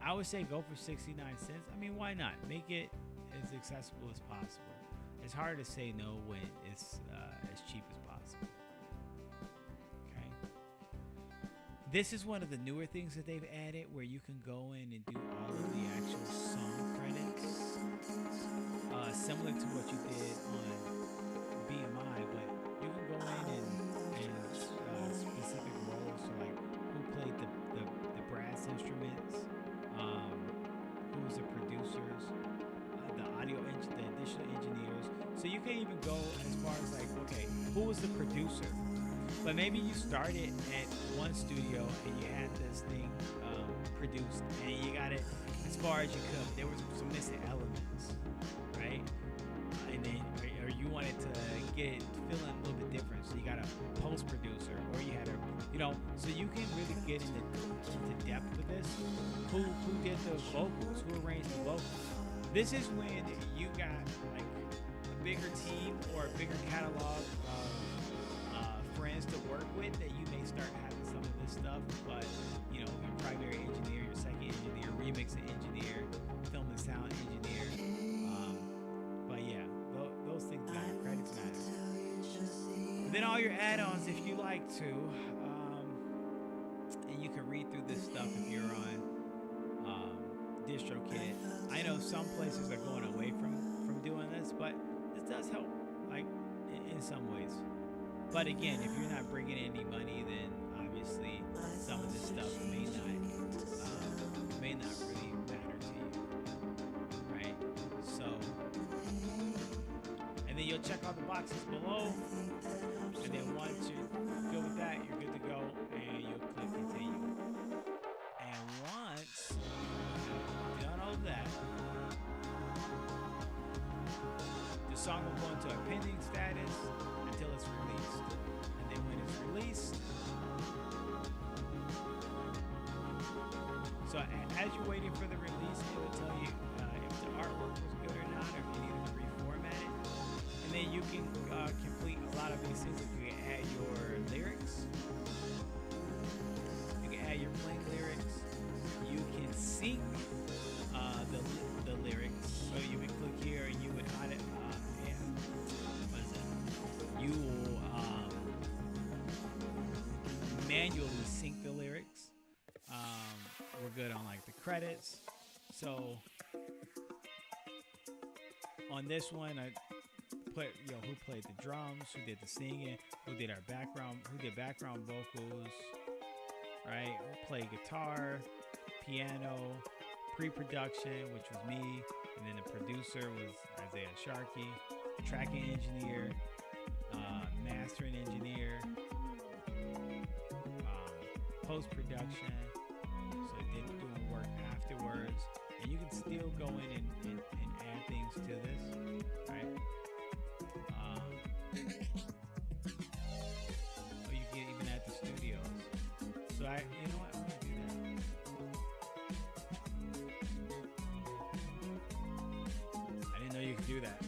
I would say go for 69 cents. I mean, why not? Make it as accessible as possible. It's hard to say no when it's as cheap as possible. Okay. This is one of the newer things that they've added where you can go in and do all of the actual song credits. Similar to what you did on BMI, but you can go in and specific roles, so like who played the brass instruments, who was the producers, the additional engineers. So you can even go as far as like, okay, who was the producer? But maybe you started at one studio and you had this thing produced and you got it as far as you could. There was some missing elements, right? And then, or you wanted to get it feeling a little bit different, so you got a post producer, or you had a, so you can really get into depth with this. Who did the vocals? Who arranged the vocals? This is when you got like a bigger team or a bigger catalog of friends to work with, that you may start having some of this stuff. But your primary engineer, your second engineer, remixing engineer, film and sound engineer. But yeah, those things matter. Credits matter. Then all your add-ons, if you like to, and you can read through this stuff if you're on DistroKid. I know some places are going away from doing this, but this does help, like in some ways. But again, if you're not bringing in any money, then obviously some of this stuff may not really matter to you, right? So, and then you'll check all the boxes below, and then once you're good with that, you're good to go, and you'll click continue. And once you've done all that, the song will go into a pending status until it's released. And then when it's released, so as you're waiting for the release, it will tell you if the artwork was good or not, or if you need to reformat it. And then you can complete a lot of these things. You can add your lyrics. You can add your blank lyrics. You can sync the lyrics. So you would click here and you would audit. What is it? You will manually sync the lyrics. We're good on like the credits. So on this one, I put who played the drums, who did the singing, who did background vocals, right? Who played guitar, piano, pre-production, which was me, and then the producer was Isaiah Sharkey, tracking engineer, mastering engineer, post-production, so doing work afterwards. And you can still go in and add things to this, right? Or you can even add the studios. So you know what, I'm gonna do that. I didn't know you could do that.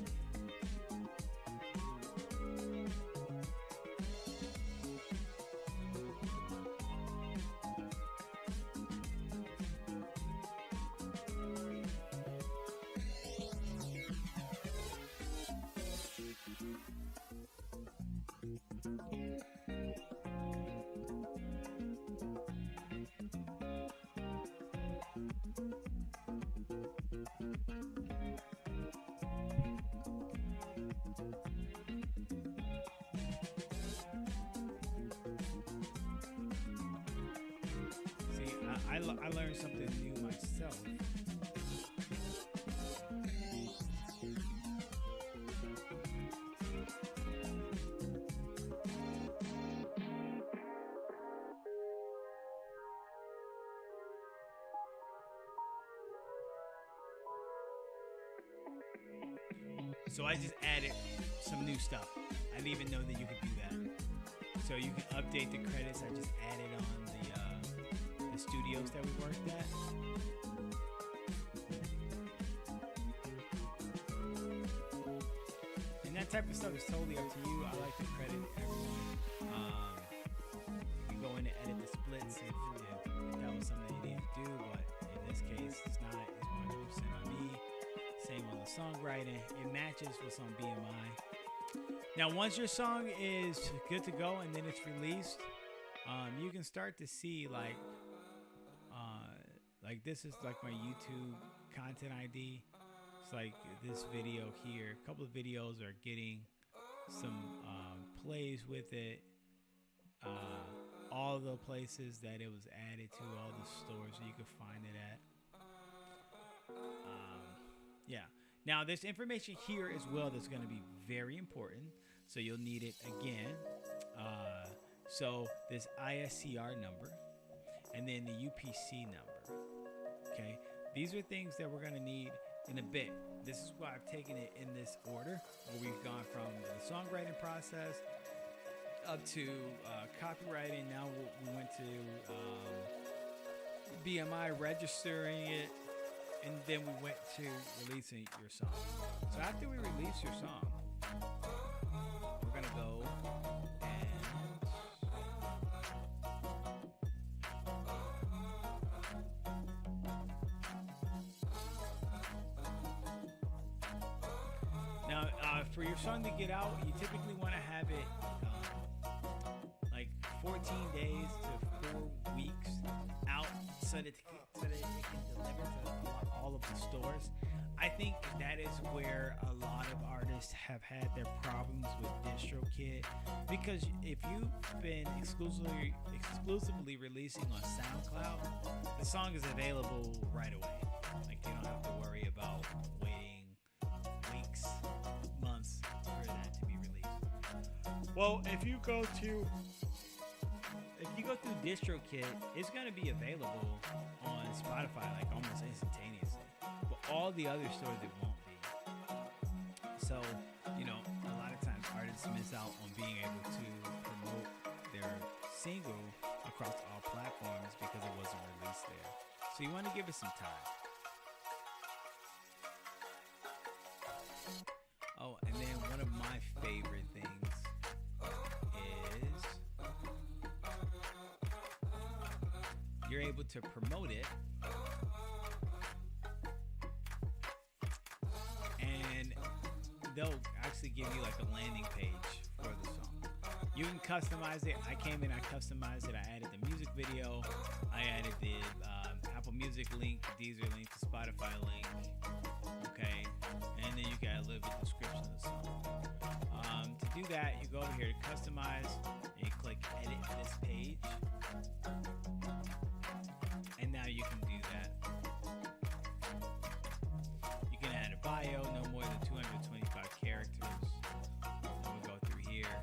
I learned something new myself. So I just added some new stuff. I didn't even know that you could do that. So you can update the credits. I just added on the studios that we worked at. And that type of stuff is totally up to you. I like to credit everyone. You go in and edit the splits if that was something you needed to do, but in this case, it's not. It's 100% on me. Same on the songwriting. It matches what's on BMI. Now, once your song is good to go and then it's released, you can start to see like this is like my YouTube content ID. It's like this video here. A couple of videos are getting some plays with it. All the places that it was added to, all the stores you can find it at. Yeah. Now, there's information here as well that's going to be very important. So you'll need it again. So this ISCR number and then the UPC number. Okay. These are things that we're going to need in a bit. This is why I've taken it in this order, where we've gone from the songwriting process up to copywriting. Now we went to BMI registering it. And then we went to releasing your song. So after we release your song, we're gonna go and now for your song to get out, you typically want to have it like 14 days to 4 weeks out so that it can deliver to all of the stores. I think that is where a lot of artists have had their problems with DistroKid, because if you've been exclusively releasing on SoundCloud, the song is available right away. Like, you don't have to worry about waiting weeks, months for that to be released. Well, if you go through DistroKid, it's going to be available on Spotify like almost instantaneously. But all the other stores, it won't be. So, a lot of times artists miss out on being able to promote their single across all platforms because it wasn't released there. So you want to give it some time. Oh, and then one of my favorite things is you're able to promote it, and they'll actually give you like a landing page for the song. You can customize it. I came in, I customized it. I added the music video. I added the Apple Music link, Deezer link, the Spotify link. Okay, and then you got a little bit of description of the song. To do that, you go over here to customize, and you click edit this page, and now you can do that. You can add a bio, no more than 225 characters. And we'll go through here.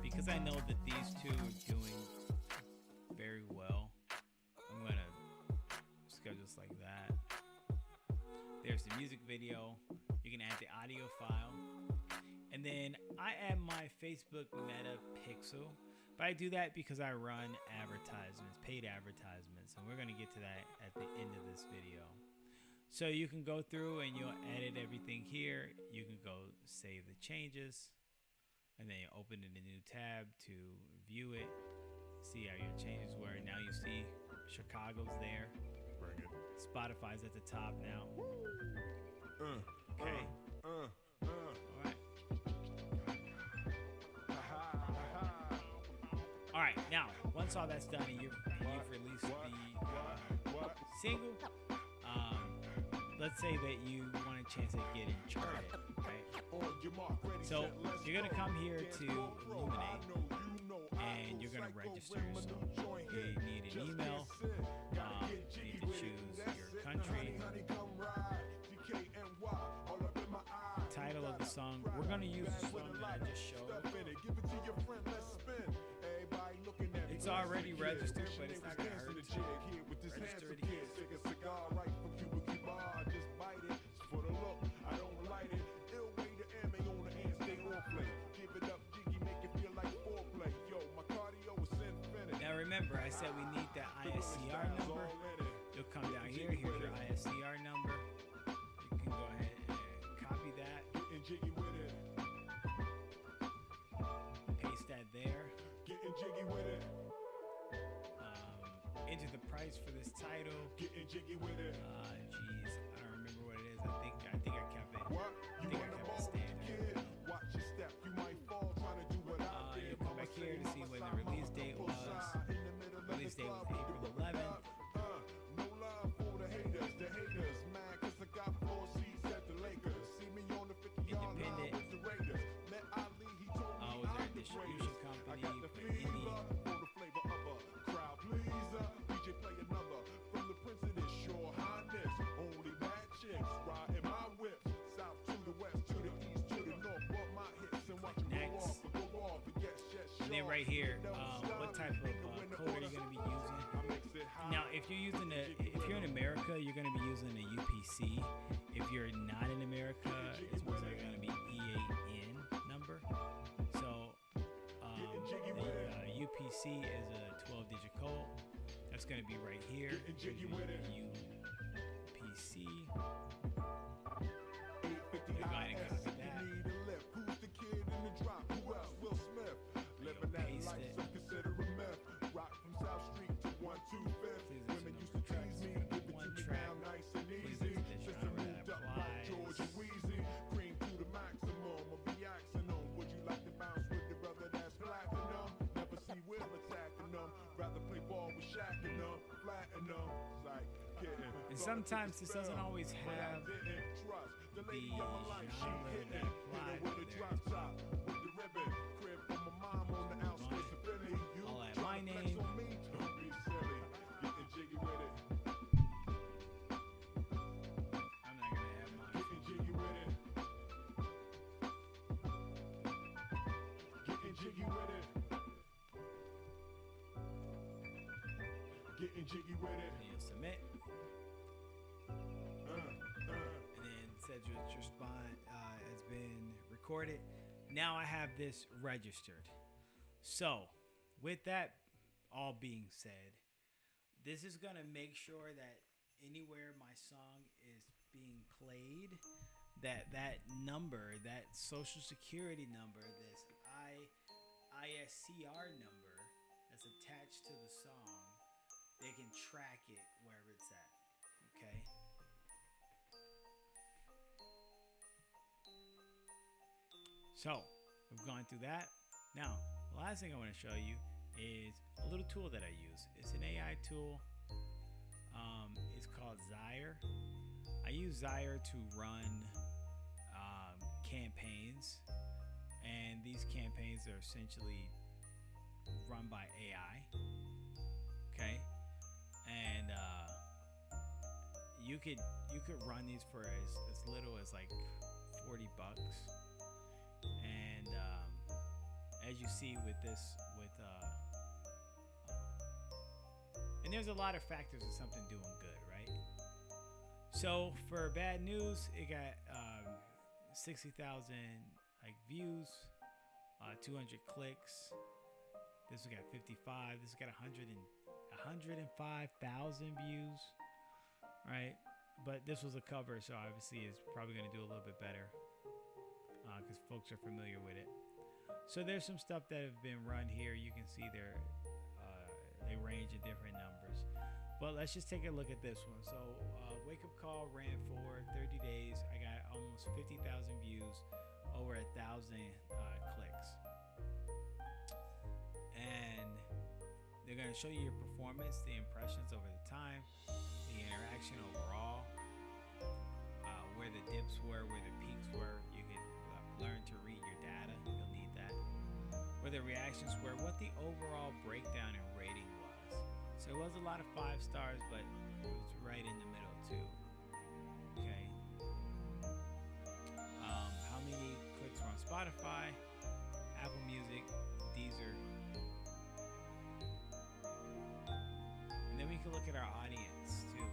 Because I know that these two are doing very well, I'm going to schedule just like that. There's the music video. You can add the audio file. And then I add my Facebook Meta Pixel. But I do that because I run advertisements, paid advertisements. And we're going to get to that at the end of this video. So you can go through and you'll edit everything here. You can go save the changes. And then you open in a new tab to view it. See how your changes were. Now you see Chicago's there. Bring it. Spotify's at the top now. Okay. All right. All right. Now, once all that's done and you've released the single, let's say that you want a chance at getting charted. Okay. So you're gonna come here to Luminate, and you're gonna register your song. You need an email. country. Title of the song. We're gonna use the song that I just showed. It's already registered, but it's not gonna hurt to register it again. Now remember, I said we need that ISCR number. You'll come down here. Here's your ISCR number. You can go ahead and copy that. Paste that there. Enter the price for this title. Jeez, I don't remember what it is. I think I kept it. I think I kept it standard. You'll come back here to see when the release date was. Release date was April 11th. Independent. Was there a distribution company for indie? Next. And then right here, what type of code are you going to be using? Now, if you're in America, you're going to be using a UPC. If you're not in America, it's most likely going to be EAN number. So the UPC is a 12-digit code. That's going to be right here. UPC. Go ahead and copy that. Paste it. One track. Please use the genre that applies. And sometimes this doesn't always have the genre that applies there. I'll add my name. I'm not gonna add my phone. And you'll submit. And then it says your response has been recorded. Now I have this registered. So, with that all being said, this is going to make sure that anywhere my song is being played, that number, that social security number, this ISCR number that's attached to the song, they can track it wherever it's at. Okay? So, we've gone through that. Now, the last thing I want to show you is a little tool that I use. It's an AI tool. It's called Zire. I use Zire to run campaigns, and these campaigns are essentially run by AI. Okay, and you could run these for as little as like $40. And as you see with this, and there's a lot of factors of something doing good, right? So for bad news, it got 60,000 like views, 200 clicks. This one got 55. This got 105,000 views, right? But this was a cover, so obviously it's probably going to do a little bit better because folks are familiar with it. So there's some stuff that have been run here. You can see they range in different numbers. But let's just take a look at this one. So Wake Up Call ran for 30 days. I got almost 50,000 views, over 1,000 clicks. And they're going to show you your performance, the impressions over the time, the interaction overall, where the dips were, where the peaks were. You can learn to read your data. You'll need that. Where the reactions were, what the overall breakdown and rating was. So it was a lot of 5 stars, but it was right in the middle too. Okay. How many clicks were on Spotify, Apple Music, Deezer? And then we can look at our audience too.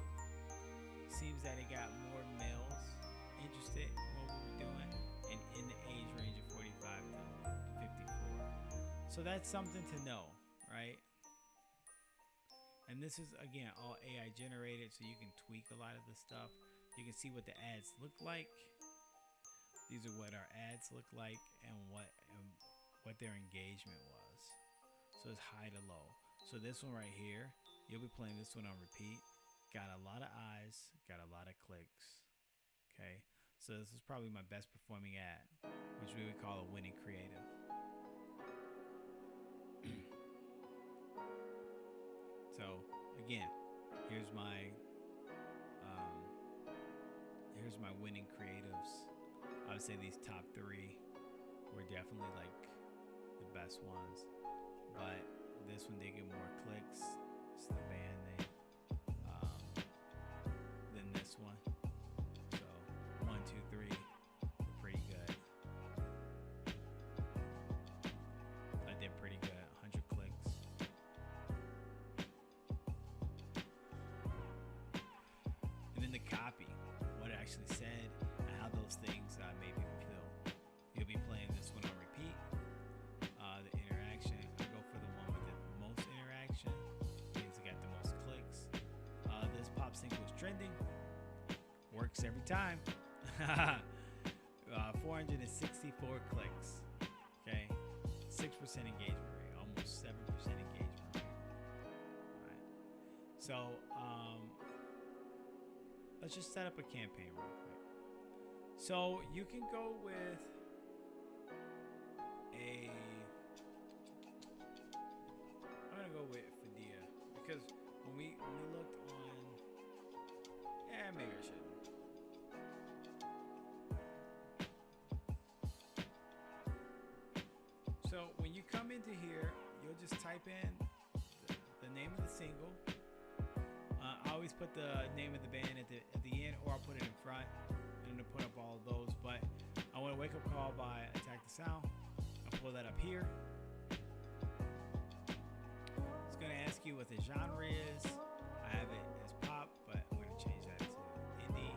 Seems that it got more males interested in what we were doing, and in the age range of 45 to 54. So that's something to know, right? And this is, again, all AI generated, so you can tweak a lot of the stuff. You can see what the ads look like. These are what our ads look like, and what their engagement was. So it's high to low. So this one right here, you'll be playing this one on repeat. Got a lot of eyes, got a lot of clicks. Okay, so this is probably my best performing ad, which we would call a winning creative. So again, here's my winning creatives. I would say these top 3 were definitely like the best ones, but this one did get more clicks. It's the band name. Than this one. So 1, 2, 3 were pretty good. I did pretty good. 100 clicks. And then the copy, what it actually said, and how those things made people feel. You'll be playing this one on repeat. The interaction, I go for the one with the most interaction. Means it got the most clicks. This pop single is trending. Works every time. 464 clicks. Okay, 6% engagement rate, almost 7% engagement rate. All right. So let's just set up a campaign real quick. So you can go with I'm gonna go with Fidea, because when we looked on, maybe I shouldn't. So when you come into here, you'll just type in the name of the single. I always put the name of the band at the end, or I'll put it in front, and to put up all of those. But I want a Wake Up Call by Attack the Sound. I'll pull that up here. It's gonna ask you what the genre is. I have it as pop, but I'm gonna change that to indie.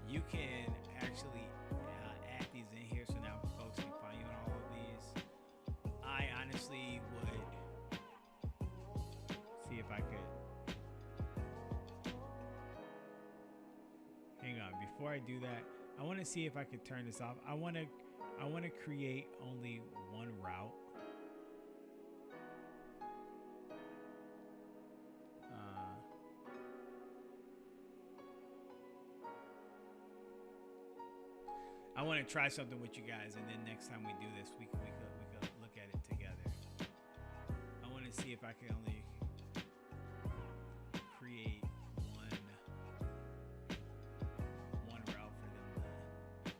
You can actually add these in here, so now folks can find you on all of these. I honestly would see if I could. Hang on, before I do that, I want to see if I could turn this off. I want to create only one route. I want to try something with you guys, and then next time we do this, we could look at it together. I want to see if I can only create one route for them to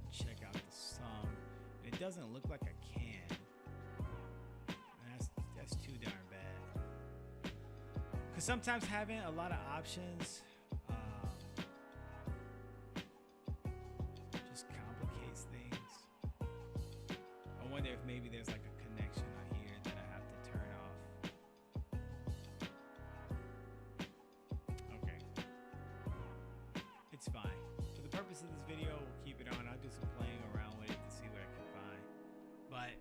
check out the song. And it doesn't look like I can. And that's too darn bad. Because sometimes having a lot of options just complicates things. I wonder if maybe there's like a connection on here that I have to turn off. Okay. It's fine. For the purpose of this video, we'll keep it on. I'll do some playing around with it to see what I can find. But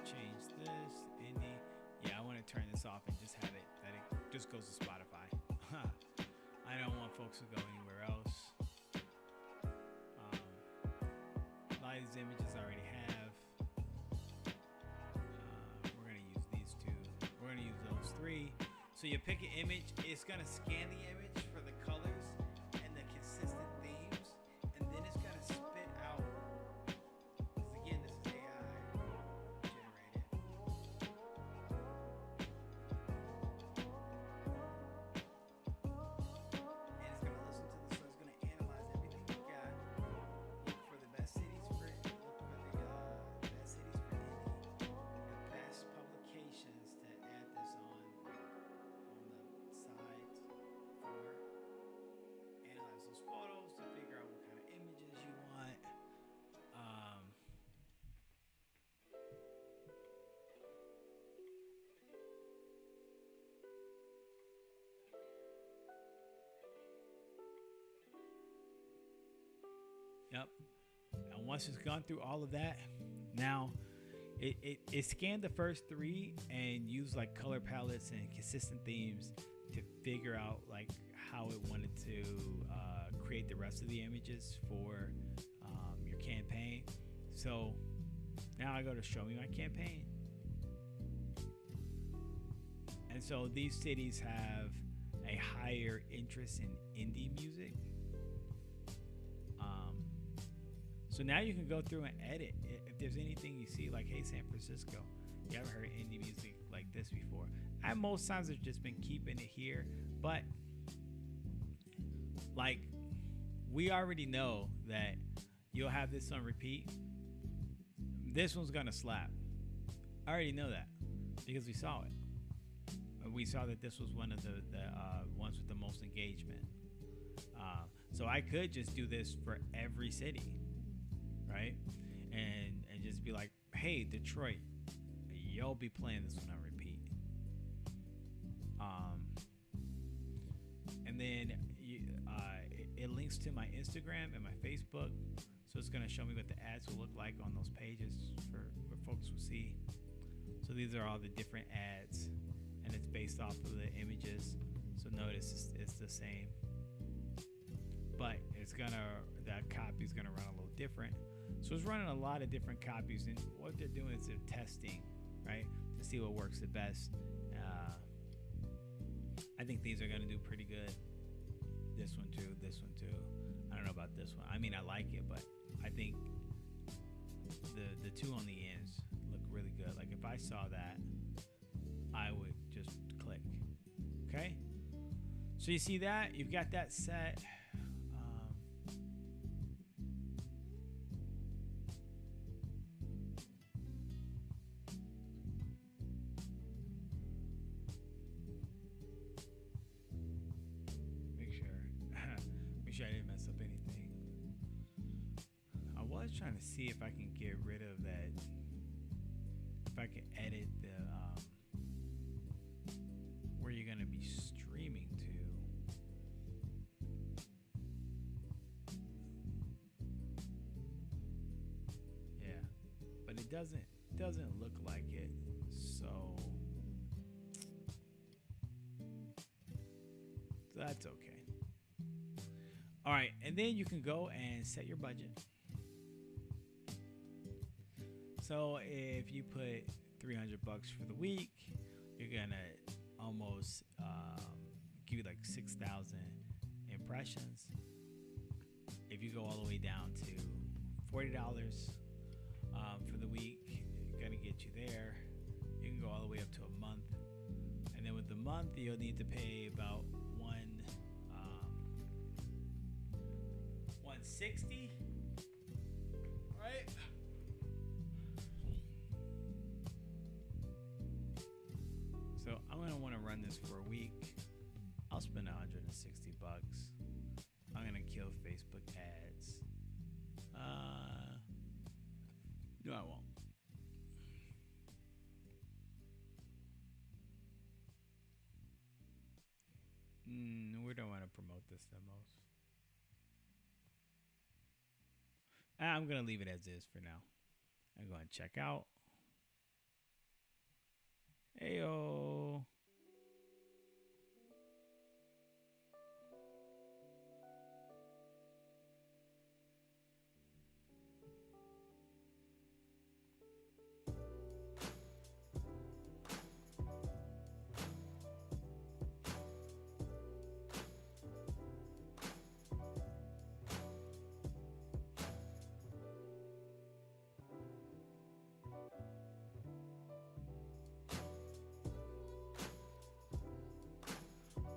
change this, indie. Yeah, I want to turn this off and just have it that it just goes to Spotify. I don't want folks to go anywhere else. A lot of these images I already have. We're gonna use these two. We're gonna use those 3. So you pick an image. It's gonna scan the image for the colors and the consistent themes, and then it's gonna spit out the Yep. And once it's gone through all of that, now it scanned the first three and used like color palettes and consistent themes to figure out like how it wanted to create the rest of the images for your campaign. So now I go to show me my campaign. And so these cities have a higher interest in indie music. So now you can go through and edit. If there's anything you see, like, hey, San Francisco, you haven't heard indie music like this before. I most times have just been keeping it here, but like we already know that you'll have this on repeat. This one's gonna slap. I already know that because we saw it. We saw that this was one of the ones with the most engagement. So I could just do this for every city, right? And just be like, hey, Detroit, you'll be playing this one on repeat. And then it links to my Instagram and my Facebook. So it's going to show me what the ads will look like on those pages for where folks will see. So these are all the different ads, and it's based off of the images. So notice it's the same, but that copy is gonna run a little different. So it's running a lot of different copies, and what they're doing is they're testing, right, to see what works the best. I think these are gonna do pretty good. This one too. I don't know about this one. I mean, I like it, but I think the two on the ends look really good. Like if I saw that, I would just click. Okay, so you see that you've got that set. Make sure I didn't mess up anything. I was trying to see if I can get rid of that. If I can edit the where you're gonna be streaming to. Yeah, but it doesn't look like it. So that's okay. All right, and then you can go and set your budget. So if you put $300 for the week, you're gonna almost give you like 6,000 impressions. If you go all the way down to $40 for the week, gonna get you there. You can go all the way up to a month, and then with the month, you'll need to pay about 160, right? So I'm gonna want to run this for a week. I'll spend $160. I'm gonna kill Facebook ads. No, I won't. We don't want to promote this the most. I'm going to leave it as is for now. I'm going to check out. Heyo.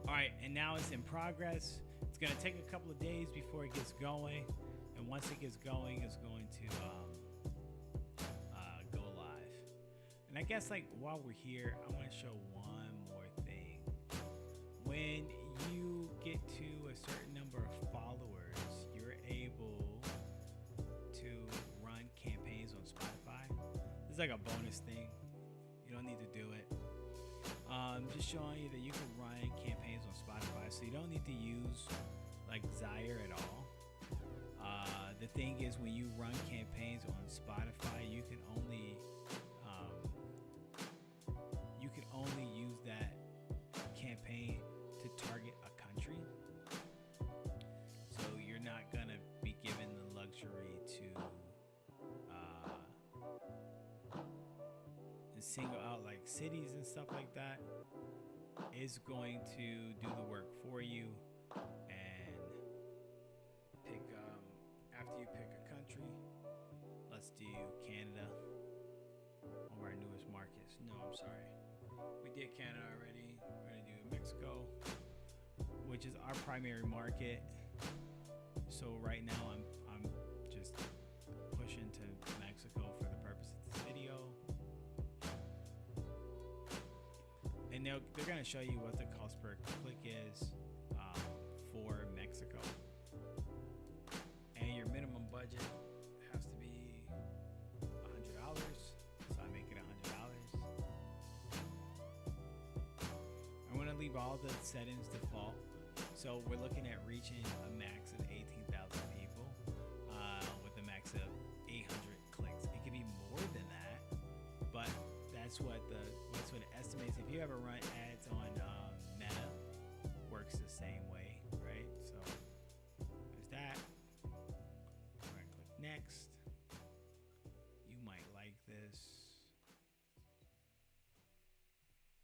All right, and now it's in progress. It's gonna take a couple of days before it gets going, and once it gets going, it's going to go live. And I guess like while we're here, I want to show one more thing. When you get to a certain number of followers, you're able to run campaigns on Spotify. It's like a bonus thing. You don't need to do it. Just showing you that you can run campaigns on Spotify, so you don't need to use like Zire at all. The thing Spotify, you can only use that campaign to target a country. So you're not gonna be given the luxury to single out like cities and stuff like that. It's going to do the work for you and pick after you pick a country. Let's do Canada, one of our newest markets. No, I'm sorry, we did Canada already. We're gonna do Mexico, which is our primary market. So right now I'm just pushing to Mexico for the purpose of this video. And they're going to show you what the cost per click is for Mexico. And your minimum budget has to be $100. So I make it $100. I'm going to leave all the settings default. So we're looking at reaching a max of 18,000 people with a max of 800 clicks. It can be more than that, but that's what it estimates. If you ever run ads on Meta, works the same way, right? So there's that. I'm gonna click next. You might like this.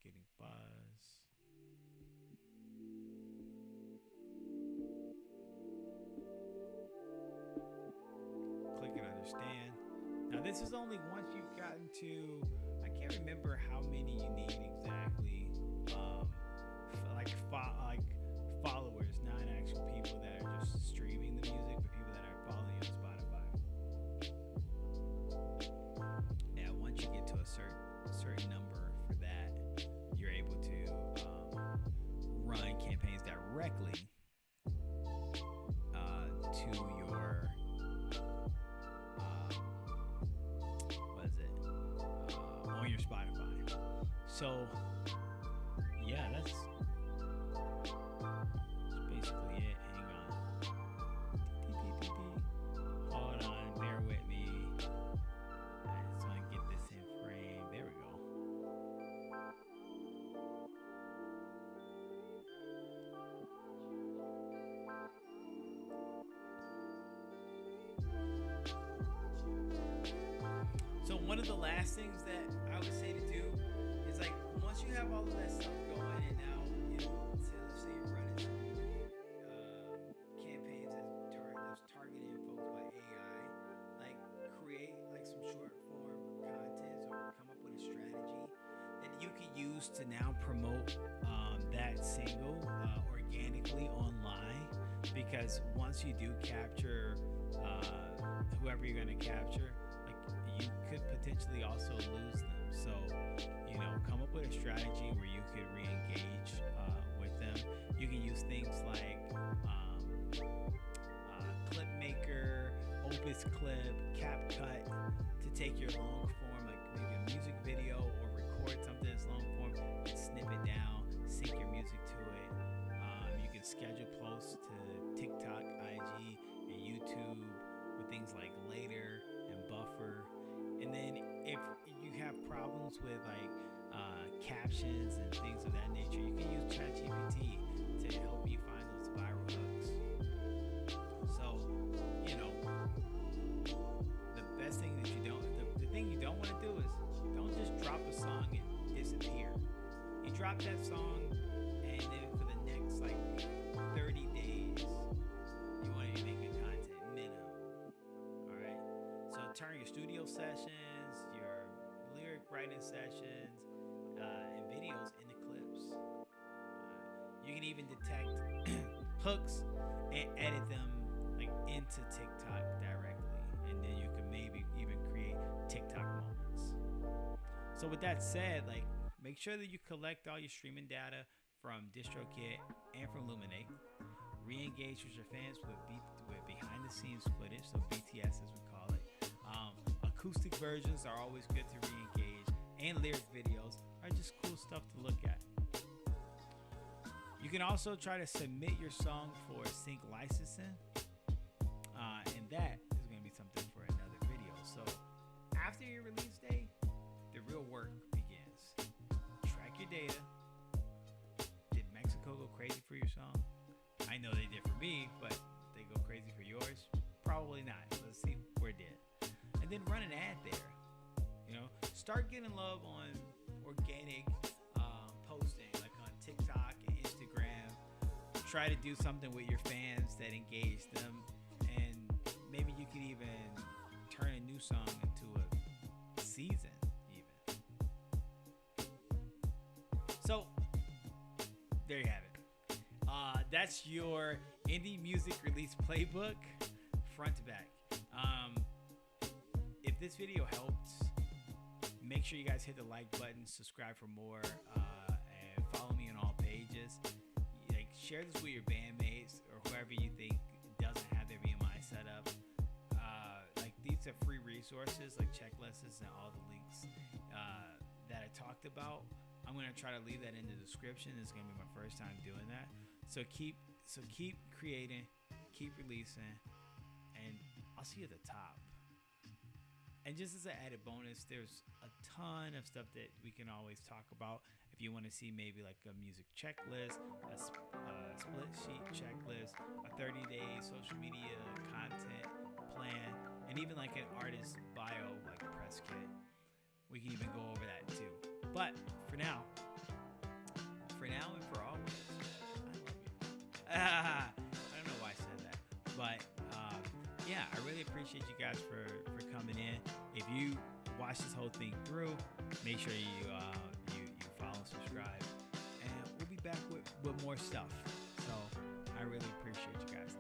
Getting buzz. Click and understand. Now this is only once you've gotten to, I can't remember how many you need exactly, like followers, not actual people that are just streaming the music, but people that are following you on Spotify. And once you get to a certain number for that, you're able to run campaigns directly to your on your Spotify. So yeah, that's basically it. Hang on. Hold on, bear with me. I just want to get this in frame. There we go. So one of the last things that I would say to do is, like, once you have all of that stuff going, and now, you know, let's say you're running some campaigns that's targeting folks by AI, like create like some short form content or come up with a strategy that you can use to now promote that single organically online. Because once you do capture whoever you're going to capture, you could potentially also lose them. So, you know, come up with a strategy where you could re-engage with them. You can use things like Clipmaker, Opus Clip, CapCut to take your long form, like maybe a music video, or record something that's long form and snip it down, sync your music to it. You can schedule posts to TikTok, IG, and YouTube with things like Later and Buffer. And then if you have problems with like captions and things of that nature, you can use ChatGPT to help you find those viral hooks. So, you know, the best thing that the thing you don't want to do is don't just drop a song and disappear. You drop that song and then for the next like 30 days, you want to be making content minimum. All right. So turn your studio sessions, your lyric writing sessions, and videos into clips. You can even detect hooks and edit them like into TikTok directly, and then you can maybe even create TikTok moments. So with that said, like, make sure that you collect all your streaming data from DistroKid and from Luminate. Re-engage with your fans with behind the scenes footage, so BTS as we call it. Acoustic versions are always good to re-engage, and lyric videos are just cool stuff to look at. You can also try to submit your song for sync licensing, and that is going to be something for another video. So tell you, did Mexico go crazy for your song? I know they did for me, but they go crazy for yours? Probably not. Let's see where it did. And then run an ad there. You know, start getting love on organic posting, like on TikTok and Instagram. Try to do something with your fans that engage them, and maybe you could even turn a new song into a season even. So there you have it. That's your indie music release playbook, front to back. If this video helped, make sure you guys hit the like button, subscribe for more, and follow me on all pages. Like, share this with your bandmates or whoever you think doesn't have their VMI set up. Like, these are free resources, like checklists and all the links that I talked about. I'm gonna try to leave that in the description. It's gonna be my first time doing that. So keep creating, keep releasing, and I'll see you at the top. And just as an added bonus, there's a ton of stuff that we can always talk about. If you want to see maybe like a music checklist, a split sheet checklist, a 30-day social media content plan, and even like an artist bio, like a press kit, we can even go over that too. But for now and for always, I love you. I don't know why I said that, but yeah, I really appreciate you guys for coming in. If you watch this whole thing through, make sure you follow, subscribe, and we'll be back with more stuff. So I really appreciate you guys.